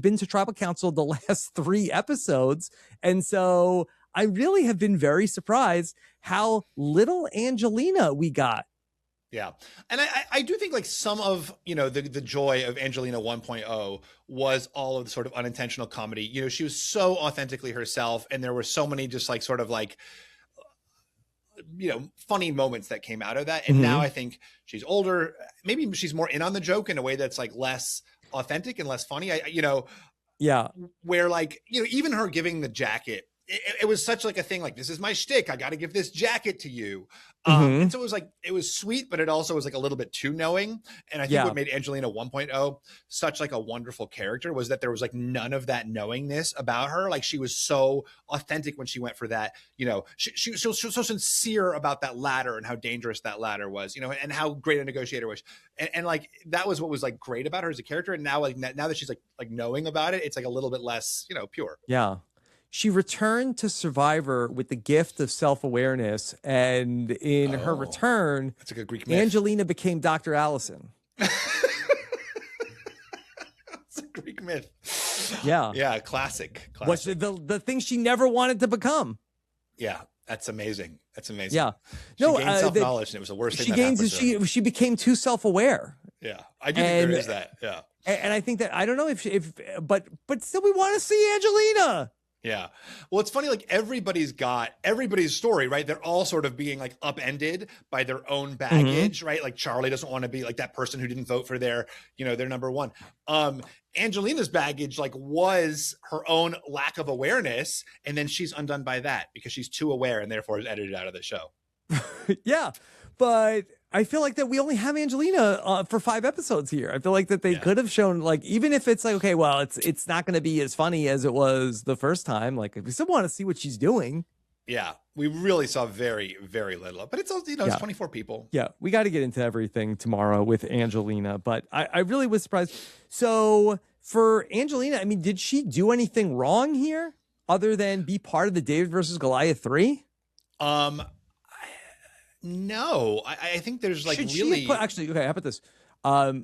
been to tribal council the last 3 episodes. And so I really have been very surprised how little Angelina we got. Yeah. And I do think like some of, the joy of Angelina 1.0 was all of the sort of unintentional comedy. She was so authentically herself, and there were so many just like sort of like, funny moments that came out of that. And now I think she's older. Maybe she's more in on the joke in a way that's like less authentic and less funny. Yeah. Where like, even her giving the jacket, it was such like a thing, like, this is my shtick. I got to give this jacket to you. And so it was sweet, but it also was like a little bit too knowing. And I think what made Angelina 1.0 such like a wonderful character was that there was like none of that knowingness about her. Like she was so authentic when she went for that, she was so sincere about that ladder and how dangerous that ladder was, and how great a negotiator was. And like, that was what was like great about her as a character. And now, like, now that she's like knowing about it, it's like a little bit less, pure. Yeah. She returned to Survivor with the gift of self-awareness, and in her return, that's a good Greek myth. Angelina became Dr. Allison. It's a Greek myth. Yeah. Yeah, classic. What's the thing she never wanted to become. Yeah, that's amazing. That's amazing. Yeah. She gained self-knowledge, and it was the worst thing that happened to her. She became too self-aware. Yeah, I do think there is that. Yeah. And I think that, I don't know but still we want to see Angelina. Yeah. Well, it's funny, like everybody's story, right? They're all sort of being like upended by their own baggage, right? Like Charlie doesn't want to be like that person who didn't vote for their number one. Angelina's baggage like was her own lack of awareness. And then she's undone by that because she's too aware and therefore is edited out of the show. Yeah. But I feel like that we only have Angelina for 5 episodes here. I feel like that they could have shown, like, even if it's like, okay, well, it's not going to be as funny as it was the first time. Like, we still want to see what she's doing. Yeah, we really saw very, very little. But it's also, it's 24 people. Yeah, we got to get into everything tomorrow with Angelina. But I really was surprised. So for Angelina, I mean, did she do anything wrong here other than be part of the David versus Goliath 3? No, I think there's like actually, okay, how about this? I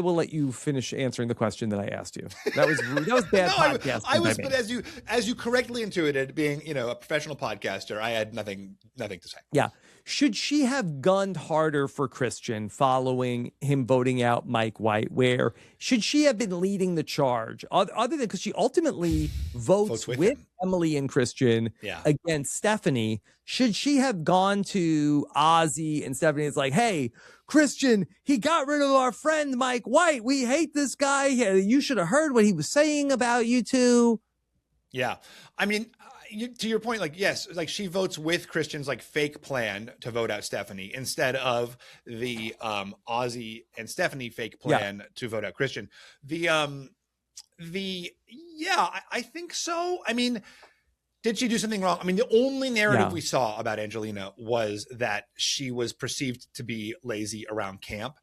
will let you finish answering the question that I asked you. That was bad podcasting. I was, but as you correctly intuited, being a professional podcaster, I had nothing to say. Yeah, should she have gunned harder for Christian following him voting out Mike White? Where should she have been leading the charge? Other than because she ultimately votes with Emily and Christian against Stephenie. Should she have gone to Ozzy and Stephenie? It's like, hey, Christian, he got rid of our friend Mike White. We hate this guy. You should have heard what he was saying about you two. Yeah. I mean, to your point, like, yes, like she votes with Christian's like fake plan to vote out Stephenie instead of the Ozzy and Stephenie fake plan to vote out Christian. I think so. I mean, did she do something wrong? I mean, the only narrative we saw about Angelina was that she was perceived to be lazy around camp.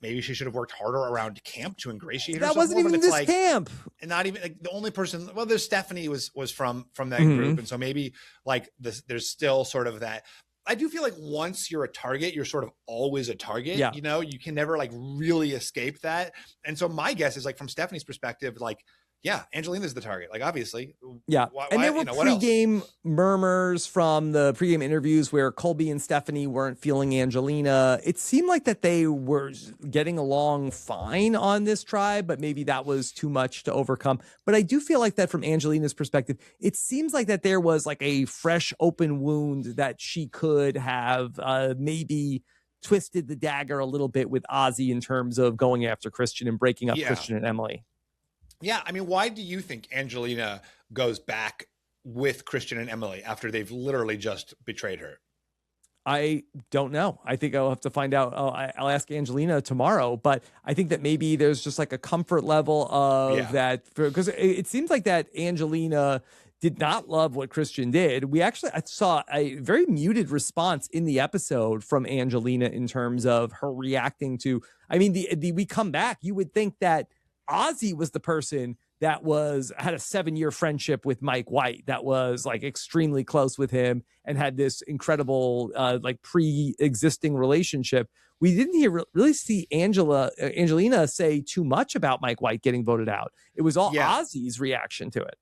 Maybe she should have worked harder around camp to ingratiate herself. That wasn't even this camp. And not even like the only person. Well, there's Stephenie was from that group, and so maybe like there's still sort of that. I do feel like once you're a target, you're sort of always a target. Yeah. You can never like really escape that. And so my guess is like from Stephenie's perspective, like, yeah, Angelina's the target. Like, obviously. Yeah. And there were pregame murmurs from the pregame interviews where Colby and Stephenie weren't feeling Angelina. It seemed like that they were getting along fine on this tribe, but maybe that was too much to overcome. But I do feel like that from Angelina's perspective, it seems like that there was like a fresh open wound that she could have maybe twisted the dagger a little bit with Ozzy in terms of going after Christian and breaking up Christian and Emily. Yeah, I mean, why do you think Angelina goes back with Christian and Emily after they've literally just betrayed her? I don't know. I think I'll have to find out. I'll ask Angelina tomorrow, but I think that maybe there's just like a comfort level of that, because it seems like that Angelina did not love what Christian did. I saw a very muted response in the episode from Angelina in terms of her reacting to, I mean, we come back, you would think that Ozzy was the person that had a 7-year friendship with Mike White, that was like extremely close with him and had this incredible like pre-existing relationship. We didn't really see Angelina say too much about Mike White getting voted out. It was all Ozzy's reaction to it.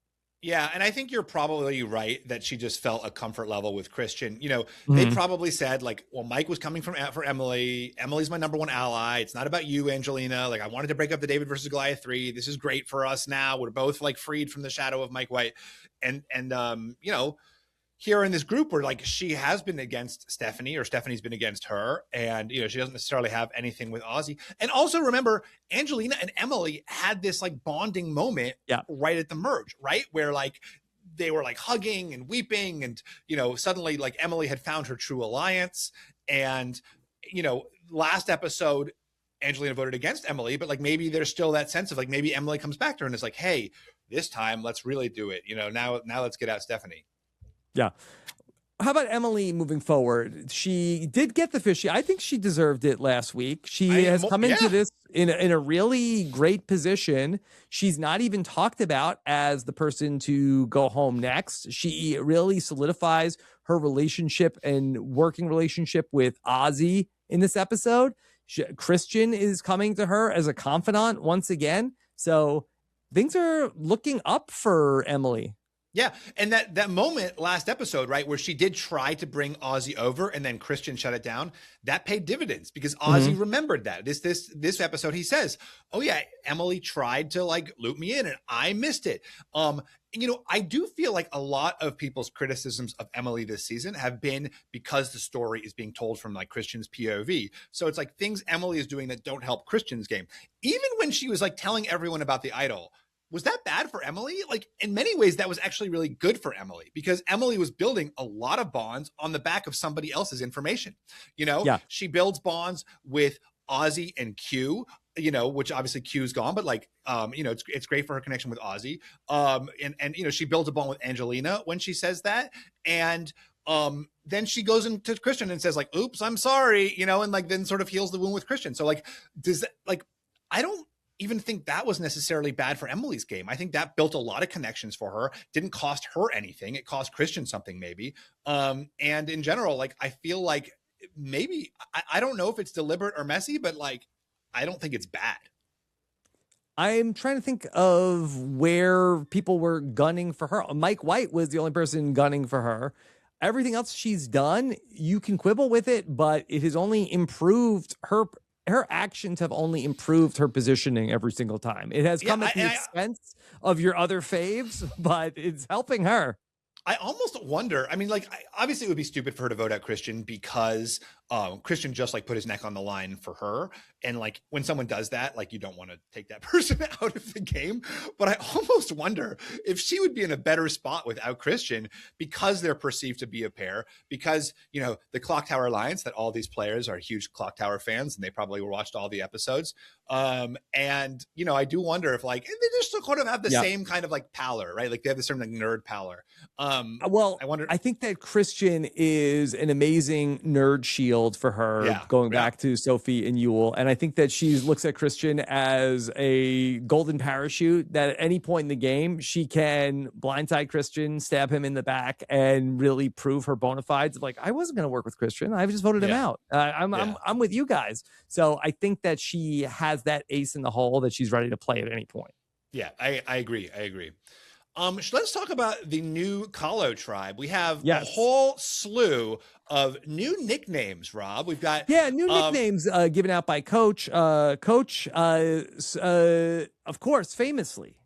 Yeah, and I think you're probably right that she just felt a comfort level with Christian. You know, they Mhm. probably said like, well, Mike was coming from for Emily. Emily's my number one ally. It's not about you, Angelina. Like, I wanted to break up the David versus Goliath 3. This is great for us now. We're both like freed from the shadow of Mike White. And you know, here in this group where like she has been against Stephenie or Stephenie's been against her, and you know she doesn't necessarily have anything with Ozzy. And also remember, Angelina and Emily had this like bonding moment right at the merge, right, where like they were like hugging and weeping, and you know suddenly like Emily had found her true alliance. And you know last episode Angelina voted against Emily, but like maybe there's still that sense of like maybe Emily comes back to her and is like, hey, this time let's really do it, you know, now let's get out Stephenie. Yeah. How about Emily moving forward? She did get the Fishy. I think she deserved it last week. She has come into this in a really great position. She's not even talked about as the person to go home next. She really solidifies her relationship and working relationship with Ozzy in this episode. Christian is coming to her as a confidant once again. So things are looking up for Emily. Yeah, and that moment last episode, right, where she did try to bring Ozzy over and then Christian shut it down, that paid dividends because Ozzy remembered that. This episode, he says, oh yeah, Emily tried to like loop me in and I missed it. You know, I do feel like a lot of people's criticisms of Emily this season have been because the story is being told from like Christian's POV. So it's like things Emily is doing that don't help Christian's game. Even when she was like telling everyone about the idol, was that bad for Emily? Like in many ways, that was actually really good for Emily because Emily was building a lot of bonds on the back of somebody else's information. You know, she builds bonds with Ozzy and Q, you know, which obviously Q's gone, but like, you know, it's great for her connection with Ozzy. And, you know, she builds a bond with Angelina when she says that. And, then she goes into Christian and says like, oops, I'm sorry, you know, and like, then sort of heals the wound with Christian. So like, does that like, I don't even think that was necessarily bad for Emily's game. I think that built a lot of connections for her. Didn't cost her anything. It cost Christian something maybe. And in general, like, I feel like maybe, I don't know if it's deliberate or messy, but like, I don't think it's bad. I'm trying to think of where people were gunning for her. Mike White was the only person gunning for her. Everything else she's done, you can quibble with it, but it has only improved her actions have only improved her positioning every single time. It has come at the expense of your other faves, but it's helping her. I almost wonder, I mean, like, obviously it would be stupid for her to vote out Christian because Christian just like put his neck on the line for her. And like when someone does that, like you don't want to take that person out of the game. But I almost wonder if she would be in a better spot without Christian because they're perceived to be a pair, because, you know, the Clock Tower Alliance, that all these players are huge Clock Tower fans and they probably watched all the episodes. And, you know, I do wonder if like, they just sort of have the same kind of like pallor, right? Like they have this certain like nerd pallor. Well, I wonder. I think that Christian is an amazing nerd shield for her, going back to Sophie and Yule. And I think that she looks at Christian as a golden parachute that at any point in the game, she can blindside Christian, stab him in the back, and really prove her bona fides of like, I wasn't going to work with Christian. I just voted him out. I'm with you guys. So I think that she has that ace in the hole that she's ready to play at any point. Yeah, I agree. Let's talk about the new Kahlo tribe. We have a whole slew of new nicknames, Rob. We've got new nicknames given out by Coach. Coach, of course, famously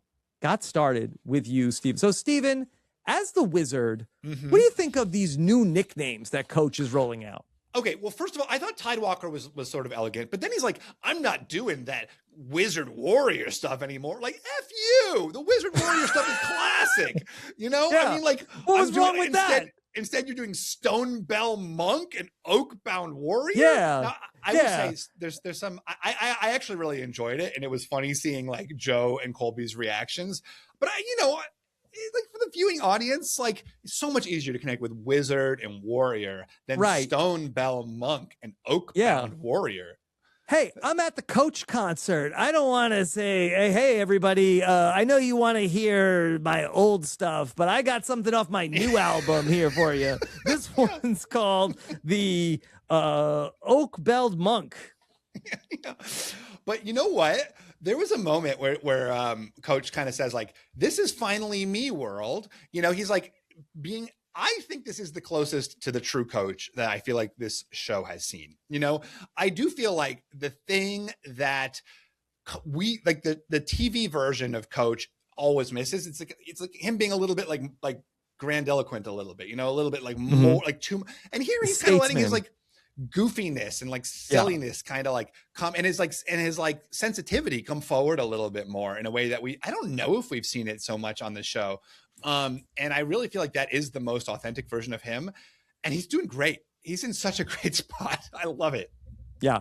got started with you, Steve. So, Steven, as the wizard, what do you think of these new nicknames that Coach is rolling out? Okay, well, first of all, I thought Tidewalker was sort of elegant, but then he's like, I'm not doing that wizard warrior stuff anymore. Like, F you! The wizard warrior stuff is classic. You know? I mean, like, what was wrong with that? Instead, you're doing Stone Bell Monk and Oakbound Warrior. Yeah. Now, I will say there's some, I actually really enjoyed it, and it was funny seeing like Joe and Colby's reactions. But you know, like for the viewing audience, like it's so much easier to connect with wizard and warrior than Stone Bell Monk and Oakbound Warrior. Hey, I'm at the Coach concert. I don't want to say, hey, everybody, I know you want to hear my old stuff, but I got something off my new album here for you. This one's called the Oak-Belled Monk. But you know what? There was a moment where Coach kind of says like, "This is finally me, world." You know, he's like being. I think this is the closest to the true Coach that I feel like this show has seen. You know, I do feel like the thing that we like the TV version of Coach always misses. It's like him being a little bit like grandiloquent a little bit, you know, a little bit like more like too. And here he's kind of letting his like goofiness and like silliness kind of like come and his like sensitivity come forward a little bit more in a way that I don't know if we've seen it so much on the show. And I really feel like that is the most authentic version of him, and he's doing great. He's in such a great spot. I love it. Yeah.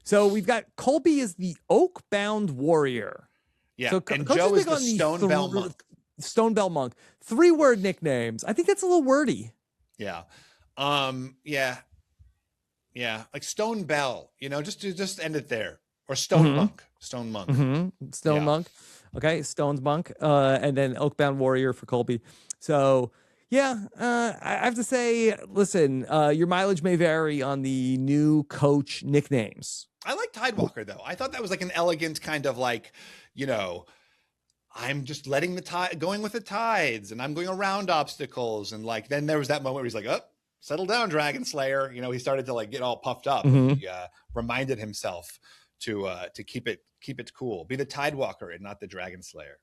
So we've got Colby as the Oak-bound warrior. Yeah. So and Coach Joe is big the Stone Bell monk. Stone Bell monk. 3-word nicknames. I think that's a little wordy. Yeah. Yeah. Like Stone Bell, you know, just end it there. Or Stone Monk. Stone Monk. Stone Monk. Okay. Stone's monk. And then Oak-bound warrior for Colby. So yeah, I have to say, listen, your mileage may vary on the new Coach nicknames. I like Tidewalker, though. I thought that was like an elegant kind of like, you know, I'm just letting the tide, going with the tides, and I'm going around obstacles. And like, then there was that moment where he's like, oh, settle down, Dragon Slayer. You know, he started to like get all puffed up. He reminded himself to keep it cool. Be the Tidewalker and not the Dragon Slayer.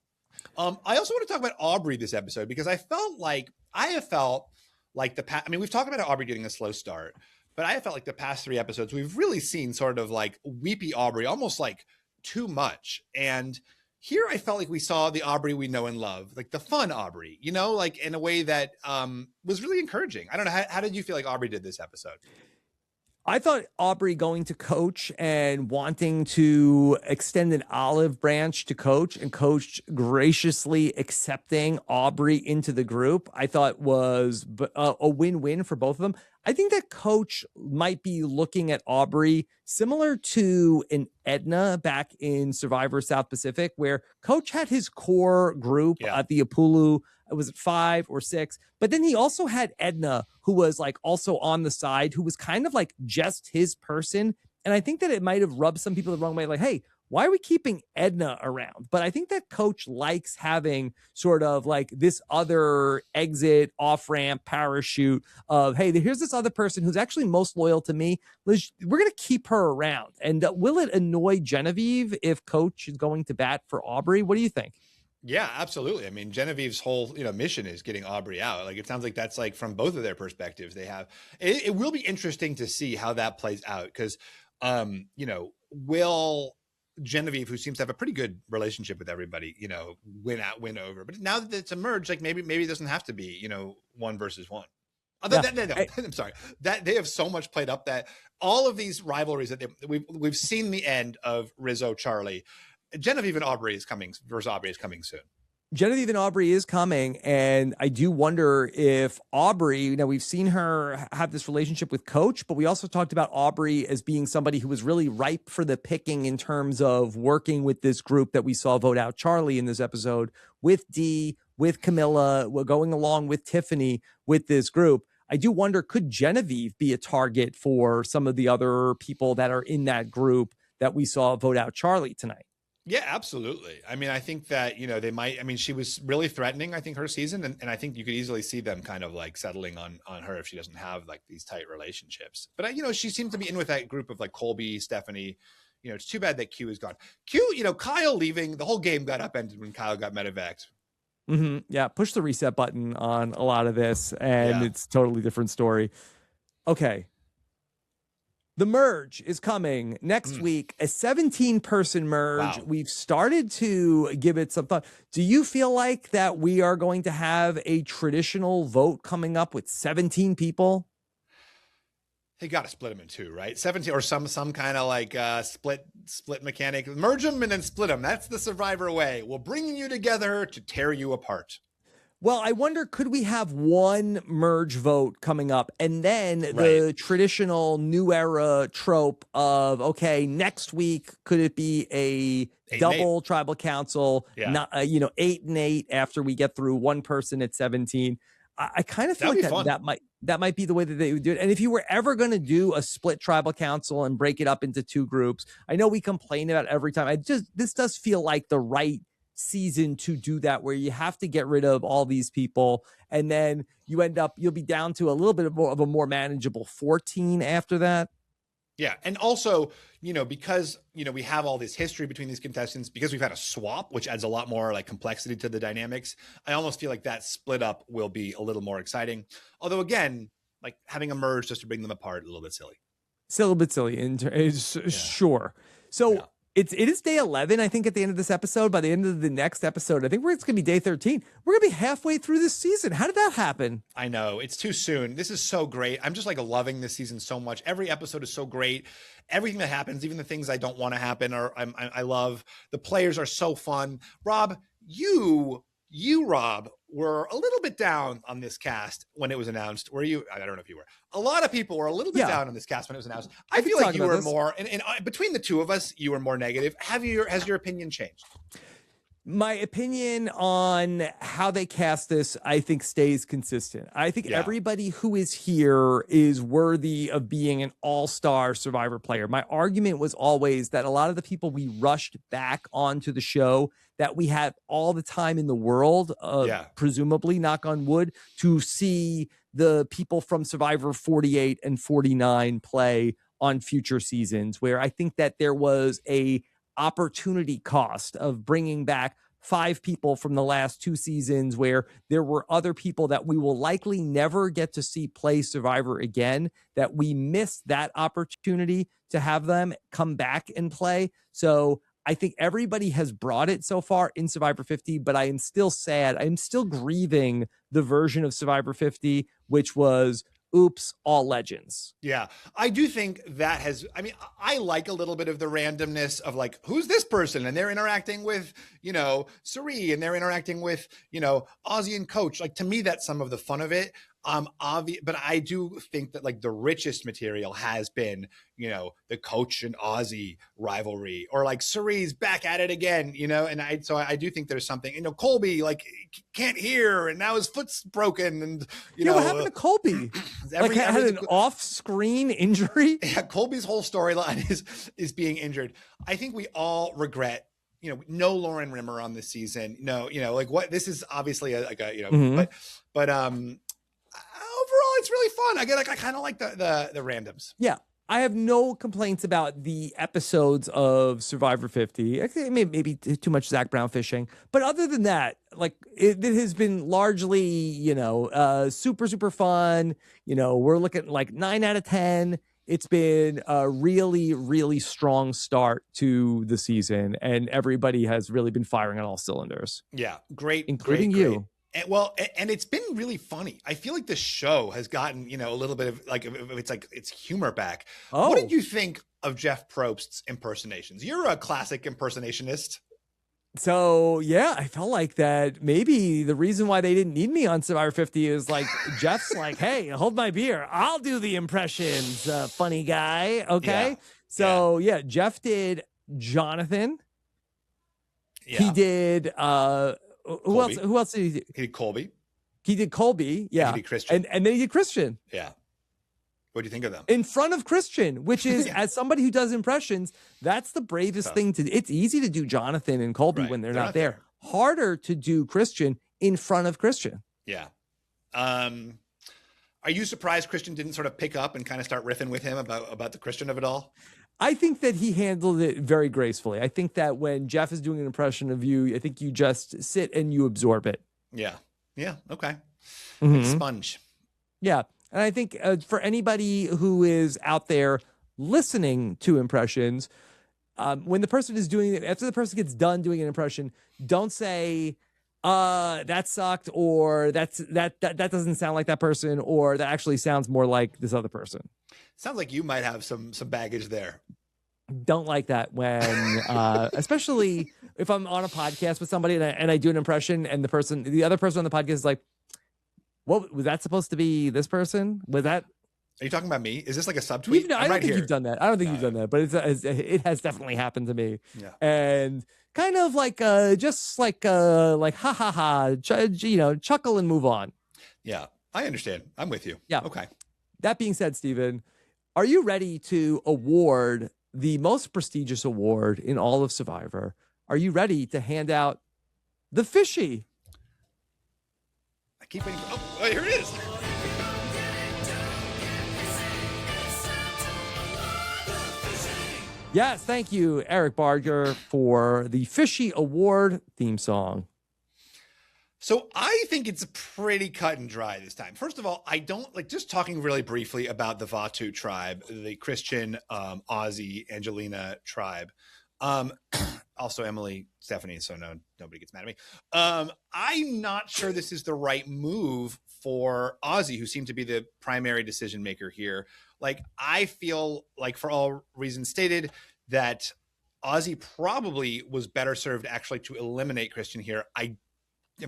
I also want to talk about Aubrey this episode because I have felt like we've talked about Aubrey getting a slow start, but I have felt like the past 3 episodes, we've really seen sort of like weepy Aubrey, almost like too much. And here I felt like we saw the Aubrey we know and love, like the fun Aubrey, you know, like in a way that was really encouraging. I don't know. How did you feel like Aubrey did this episode? I thought Aubrey going to Coach and wanting to extend an olive branch to Coach and Coach graciously accepting Aubrey into the group, I thought was a win-win for both of them. I think that Coach might be looking at Aubrey similar to an Edna back in Survivor South Pacific, where Coach had his core group at the Apulu. It was 5 or 6, but then he also had Edna, who was like also on the side, who was kind of like just his person. And I think that it might have rubbed some people the wrong way. Like, hey, why are we keeping Edna around? But I think that Coach likes having sort of like this other exit, off-ramp, parachute of, hey, here's this other person who's actually most loyal to me. We're going to keep her around. And will it annoy Genevieve if Coach is going to bat for Aubrey? What do you think? Yeah, absolutely. I mean, Genevieve's whole, you know, mission is getting Aubrey out. Like, it sounds like that's like from both of their perspectives they have. It will be interesting to see how that plays out because, you know, will Genevieve, who seems to have a pretty good relationship with everybody, you know, win over. But now that it's emerged, like maybe it doesn't have to be, you know, 1 versus 1. No, I'm sorry. That they have so much played up that all of these rivalries that we've seen the end of Rizo, Charlie. Genevieve and Aubrey is coming soon. Genevieve and Aubrey is coming, and I do wonder if Aubrey, you know, we've seen her have this relationship with Coach, but we also talked about Aubrey as being somebody who was really ripe for the picking in terms of working with this group that we saw vote out Charlie in this episode, with Dee, with Kamilla, we're going along with Tiffany with this group. I do wonder, could Genevieve be a target for some of the other people that are in that group that we saw vote out Charlie tonight? Yeah, absolutely. I mean, I think that, you know, they might, I mean, she was really threatening, I think, her season. And I think you could easily see them kind of like settling on her if she doesn't have like these tight relationships. But, you know, she seems to be in with that group of like Colby, Stephenie. You know, it's too bad that Q is gone. Q, you know, Kyle leaving, the whole game got upended when Kyle got medevaced. Yeah, push the reset button on a lot of this, and it's a totally different story. Okay. The merge is coming next week, a 17-person merge. Wow. We've started to give it some thought. Do you feel like that we are going to have a traditional vote coming up with 17 people? They got to split them in 2, right? 17 or some kind of like split mechanic. Merge them and then split them. That's the Survivor way. We'll bring you together to tear you apart. Well, I wonder, could we have one merge vote coming up and then the traditional new era trope of, okay, next week, could it be a double tribal council, not, 8 and 8 after we get through one person at 17? I kind of feel That'd like be fun. that might be the way that they would do it. And if you were ever going to do a split tribal council and break it up into two groups, I know we complain about it every time. This does feel like the right season to do that, where you have to get rid of all these people, and then you'll be down to a little bit of a more manageable 14 after that. Yeah. And also, because, we have all this history between these contestants, because we've had a swap, which adds a lot more like complexity to the dynamics. I almost feel like that split up will be a little more exciting. Although again, like having a merge just to bring them apart, a little bit silly. It's a little bit silly. Sure. So it is day 11, I think, at the end of this episode. By the end of the next episode, I think it's going to be day 13. We're going to be halfway through this season. How did that happen? I know. It's too soon. This is so great. I'm just like loving this season so much. Every episode is so great. Everything that happens, even the things I don't want to happen, I love. The players are so fun. Rob, you, Rob, were a little bit down on this cast when it was announced. Were you? I don't know if you were. A lot of people were a little bit down on this cast when it was announced. I feel like you were more, and between the two of us, you were more negative. Has your opinion changed? My opinion on how they cast this, I think, stays consistent. I think everybody who is here is worthy of being an all-star Survivor player. My argument was always that a lot of the people we rushed back onto the show, that we have all the time in the world, presumably, knock on wood, to see the people from Survivor 48 and 49 play on future seasons, where I think that there was a opportunity cost of bringing back 5 people from the last 2 seasons, where there were other people that we will likely never get to see play Survivor again, that we missed that opportunity to have them come back and play. So I think everybody has brought it so far in Survivor 50, but I am still sad. I'm still grieving the version of Survivor 50, which was oops, all legends. Yeah, I do think that I like a little bit of the randomness of like, who's this person? And they're interacting with, Suri, and they're interacting with, Ozzy and Coach. Like, to me, that's some of the fun of it. But I do think that like the richest material has been, the Coach and Ozzy rivalry, or like Suri's back at it again, and I do think there's something, Colby like can't hear and now his foot's broken, and what happened to Colby? Had an off-screen injury. Yeah, Colby's whole storyline is being injured. I think we all regret, no Lauren Rimmer on this season. No, like what, this is obviously but overall, it's really fun. I kind of like the randoms. Yeah, I have no complaints about the episodes of Survivor 50. Maybe too much Zach Brown fishing, but other than that, like it has been largely, super, super fun. We're looking like 9 out of 10. It's been a really, really strong start to the season, and everybody has really been firing on all cylinders. Yeah, great, including great. you. And it's been really funny. I feel like the show has gotten, a little bit of like, it's humor back. Oh. What did you think of Jeff Probst's impersonations? You're a classic impersonationist. So, yeah, I felt like that maybe the reason why they didn't need me on Survivor 50 is like, Jeff's like, hey, hold my beer. I'll do the impressions, funny guy. Okay. Yeah. So, yeah, Jeff did Jonathan. Yeah. He did, Who else did he do? He did Colby. He did Colby, yeah. He did Christian. And then he did Christian. Yeah. What do you think of them? In front of Christian, which is, as somebody who does impressions, that's the bravest thing to do. It's easy to do Jonathan and Colby when they're not there. Harder to do Christian in front of Christian. Yeah. Are you surprised Christian didn't sort of pick up and kind of start riffing with him about the Christian of it all? I think that he handled it very gracefully. I think that when Jeff is doing an impression of you, I think you just sit and you absorb it. Yeah. Yeah. Okay. Like a sponge. Yeah. And I think for anybody who is out there listening to impressions, when the person is doing it, after the person gets done doing an impression, don't say, that sucked, or that doesn't sound like that person, or that actually sounds more like this other person. Sounds like you might have some baggage there. Don't like that when, especially if I'm on a podcast with somebody and I do an impression, and the other person on the podcast is like, "What was that supposed to be? This person? Was that?" Are you talking about me? Is this like a subtweet? I don't think you've done that. I don't think you've done that, but it has definitely happened to me. Yeah. And kind of like just like ha ha ha, chuckle and move on. Yeah, I understand. I'm with you. Yeah. Okay. That being said, Stephen, are you ready to award the most prestigious award in all of Survivor? Are you ready to hand out the Fishy? I keep waiting for, oh, here it is. Yes, thank you, Eric Barger, for the Fishy Award theme song. So I think it's pretty cut and dry this time. First of all, I don't like, just talking really briefly about the Vatu tribe, the Christian, Ozzy, Angelina tribe. Also Emily, Stephenie, so nobody gets mad at me. I'm not sure this is the right move for Ozzy, who seemed to be the primary decision maker here. Like, I feel like, for all reasons stated, that Ozzy probably was better served actually to eliminate Christian here. I'm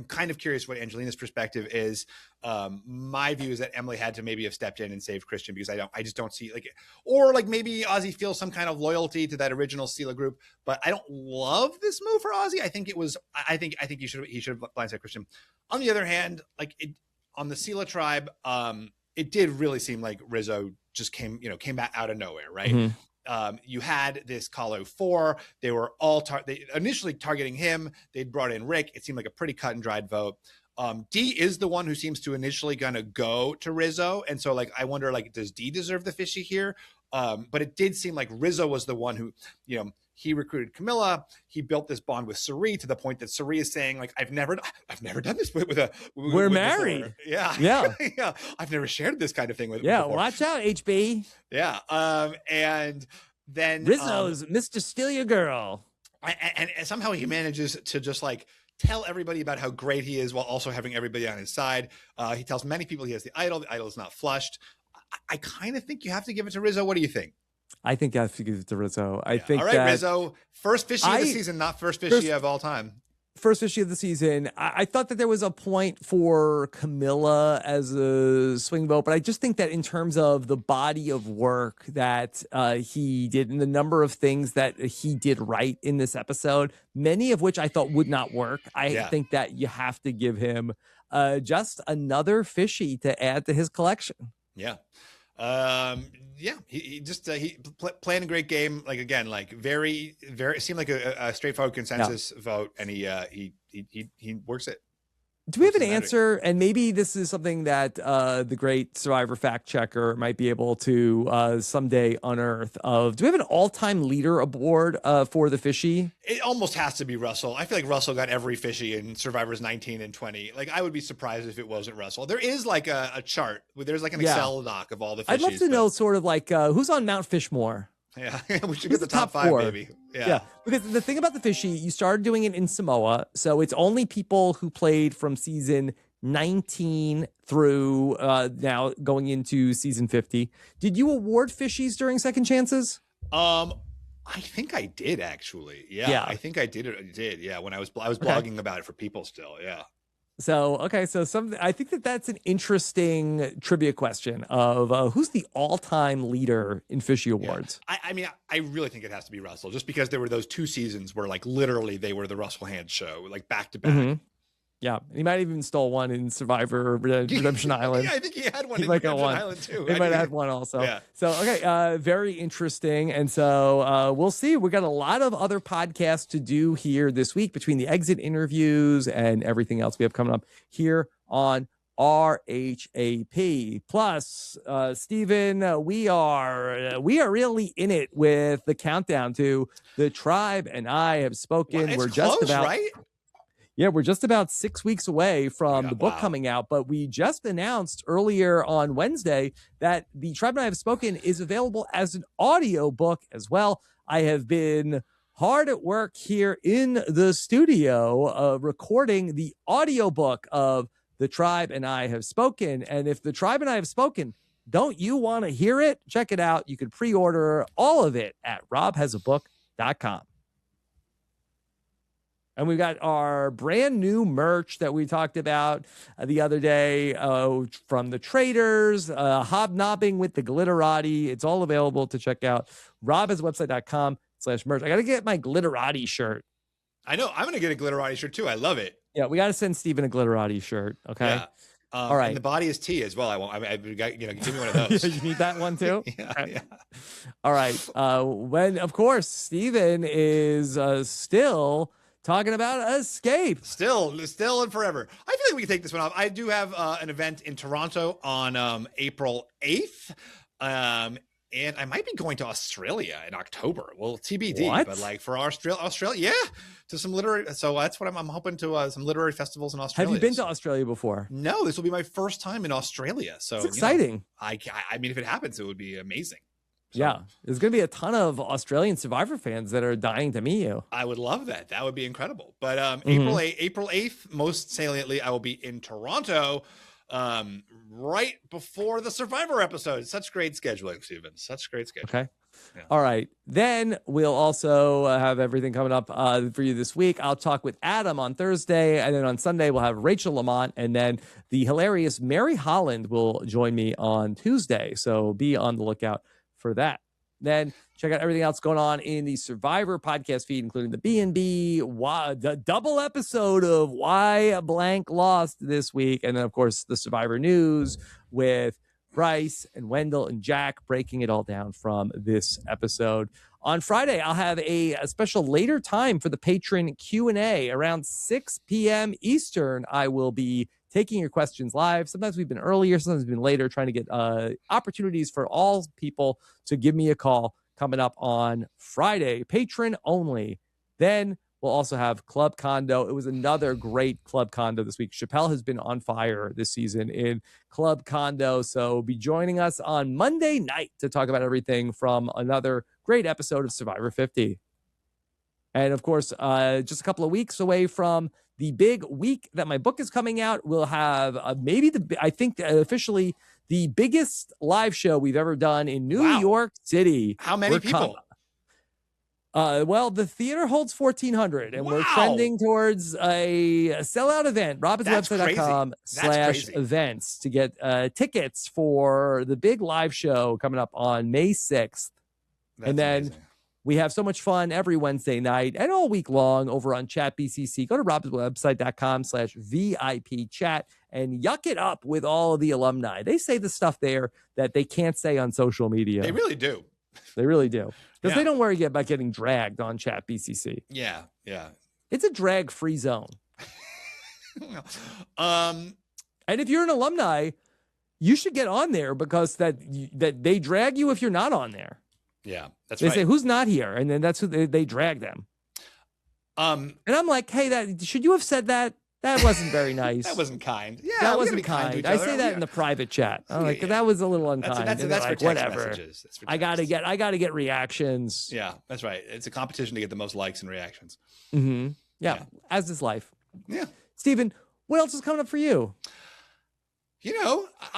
kind of curious what Angelina's perspective is. My view is that Emily had to maybe have stepped in and saved Christian, because I just don't see, like, or like maybe Ozzy feels some kind of loyalty to that original Sela group, but I don't love this move for Ozzy. I think he should have blindsided Christian. On the other hand, like, on the Sela tribe, it did really seem like Rizo just came back out of nowhere, right? Mm-hmm. You had this Kahlo 4. They were all they initially targeting him. They'd brought in Rick. It seemed like a pretty cut and dried vote. D is the one who seems to initially gonna go to Rizo, and so, like, I wonder, like, does D deserve the Fishy here? But it did seem like Rizo was the one who, he recruited Kamilla. He built this bond with Cirie to the point that Cirie is saying, like, I've never done this with we're married. Before. Yeah. Yeah. I've never shared this kind of thing with. Yeah. Before. Watch out, HB. Yeah. And then Rizzo's Mr. Steal Your Girl. And somehow he manages to just, like, tell everybody about how great he is while also having everybody on his side. He tells many people he has the idol. The idol is not flushed. I kind of think you have to give it to Rizo. What do you think? I think I have to give it to Rizo. I think all right, that Rizo, first Fishy of the season, not first Fishy of all time. First Fishy of the season. I thought that there was a point for Kamilla as a swing vote, but I just think that in terms of the body of work that he did and the number of things that he did right in this episode, many of which I thought would not work, I think that you have to give him just another Fishy to add to his collection. Yeah. He just playing a great game. Like, again, like, very seemed like a straightforward consensus vote, and he works it. Do we have an answer? And maybe this is something that the great Survivor fact checker might be able to someday unearth. Do we have an all-time leader aboard for the Fishy? It almost has to be Russell. I feel like Russell got every Fishy in Survivors 19 and 20. Like, I would be surprised if it wasn't Russell. There is, like, a chart. There's, like, an Excel doc of all the Fishies. I'd love to know sort of like who's on Mount Fishmore. Yeah, we should get the top 5, maybe. Yeah, because the thing about the Fishy, you started doing it in Samoa, so it's only people who played from season 19 through now going into season 50. Did you award Fishies during Second Chances? I think I did, actually. Yeah. I think I did. Yeah, when I was blogging about it for people still. Yeah. So, okay, so I think that's an interesting trivia question of who's the all-time leader in Fishy Awards? Yeah. I mean, I really think it has to be Russell, just because there were those 2 seasons where, like, literally they were the Russell Hand show, like, back to back. Mm-hmm. Yeah, he might have even stole one in Survivor Redemption Island. Yeah, I think he had one in Redemption Island too. He might have had one also. Yeah. So, okay, very interesting. And so we'll see. We got a lot of other podcasts to do here this week between the exit interviews and everything else we have coming up here on RHAP. Plus, Stephen, we are really in it with the countdown to The Tribe and I Have Spoken. Well, we're just close, about right? Yeah, we're just about 6 weeks away from the book coming out, but we just announced earlier on Wednesday that The Tribe and I Have Spoken is available as an audio book as well. I have been hard at work here in the studio recording the audiobook of The Tribe and I Have Spoken. And if The Tribe and I Have Spoken, don't you want to hear it? Check it out. You can pre-order all of it at robhasabook.com. And we've got our brand new merch that we talked about the other day from the traders, hobnobbing with the glitterati. It's all available to check out. robhasawebsite.com/merch. I got to get my glitterati shirt. I know. I'm going to get a glitterati shirt too. I love it. Yeah, we got to send Stephen a glitterati shirt. Okay. All right. And the body is tea as well. Give me one of those. You need that one too? Yeah. All right. When, of course, Stephen is still talking about Escape. Still and forever. I feel like we can take this one off. I do have an event in Toronto on April 8th. And I might be going to Australia in October. Well, TBD, What? but like for Australia, yeah, to some literary. So that's what I'm hoping to some literary festivals in Australia. Have you been to Australia before? No, this will be my first time in Australia. So It's exciting. I mean, if it happens, it would be amazing. So, yeah, there's going to be a ton of Australian Survivor fans that are dying to meet you. I would love that. That would be incredible. But April 8th, most saliently, I will be in Toronto. Right before the Survivor episode. Such great scheduling, Stephen. Such great scheduling. Okay. Yeah. All right. Then we'll also have everything coming up for you this week. I'll talk with Adam on Thursday. And then on Sunday, we'll have Rachel Lamont. And then the hilarious Mary Holland will join me on Tuesday. So be on the lookout for that. Then check out everything else going on in the Survivor podcast feed, including the B&B, the double episode of Why Blank Lost this week. And then, of course, the Survivor News with Bryce and Wendell and Jack breaking it all down from this episode. On Friday, I'll have a special later time for the patron Q&A around 6 p.m. Eastern. I will be taking your questions live. Sometimes we've been earlier, sometimes we've been later, trying to get opportunities for all people to give me a call coming up on Friday. Patron only. Then we'll also have Club Condo. It was another great Club Condo this week. Chappelle has been on fire this season in Club Condo. So be joining us on Monday night to talk about everything from another great episode of Survivor 50. And of course, just a couple of weeks away from the big week that my book is coming out, we'll have officially the biggest live show we've ever done in New York City. How many people? Well, the theater holds 1,400, and we're trending towards a sellout event. RobbinsWebsite.com/events to get tickets for the big live show coming up on May 6th. And then amazing. We have so much fun every Wednesday night and all week long over on Chat BCC. Go to RobbinsWebsite.com/VIP chat and yuck it up with all of the alumni. They say the stuff there that they can't say on social media. They really do. They really do. Because they don't worry about getting dragged on Chat BCC. Yeah. It's a drag-free zone. And if you're an alumni, you should get on there because that they drag you if you're not on there. Yeah, that's they right. They say, who's not here? And then that's who they drag them. And I'm like, hey, should you have said that? That wasn't very nice. That wasn't kind. Yeah, that wasn't kind. I say that in the private chat. I'm like, that was a little unkind. That's like, whatever. I gotta get reactions. Yeah, that's right. It's a competition to get the most likes and reactions. Mm-hmm. Yeah, as is life. Yeah. Stephen, what else is coming up for you?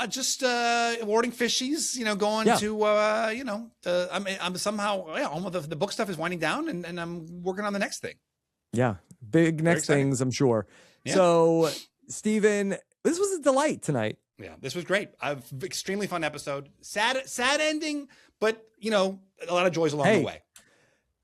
Just awarding Fishies, going to, I'm somehow, the book stuff is winding down and I'm working on the next thing. Yeah. Big next things, I'm sure. Yeah. So, Stephen, this was a delight tonight. Yeah, this was great. Extremely fun episode. Sad ending, but, a lot of joys along the way.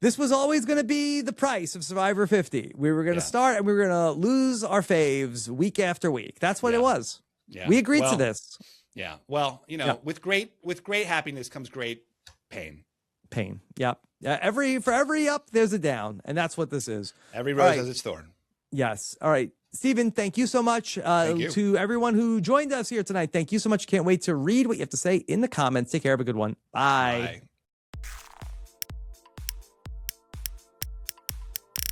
This was always going to be the price of Survivor 50. We were going to start and we were going to lose our faves week after week. That's what it was. Yeah. We agreed to this. Yeah. Well, with great happiness comes great pain. Pain. Yep. For every up, there's a down. And that's what this is. Every rose has its thorn. Yes. All right. Stephen, thank you so much. Thank you. To everyone who joined us here tonight. Thank you so much. Can't wait to read what you have to say in the comments. Take care. Have a good one. Bye.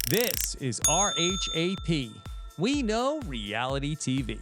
This is RHAP. We know reality TV.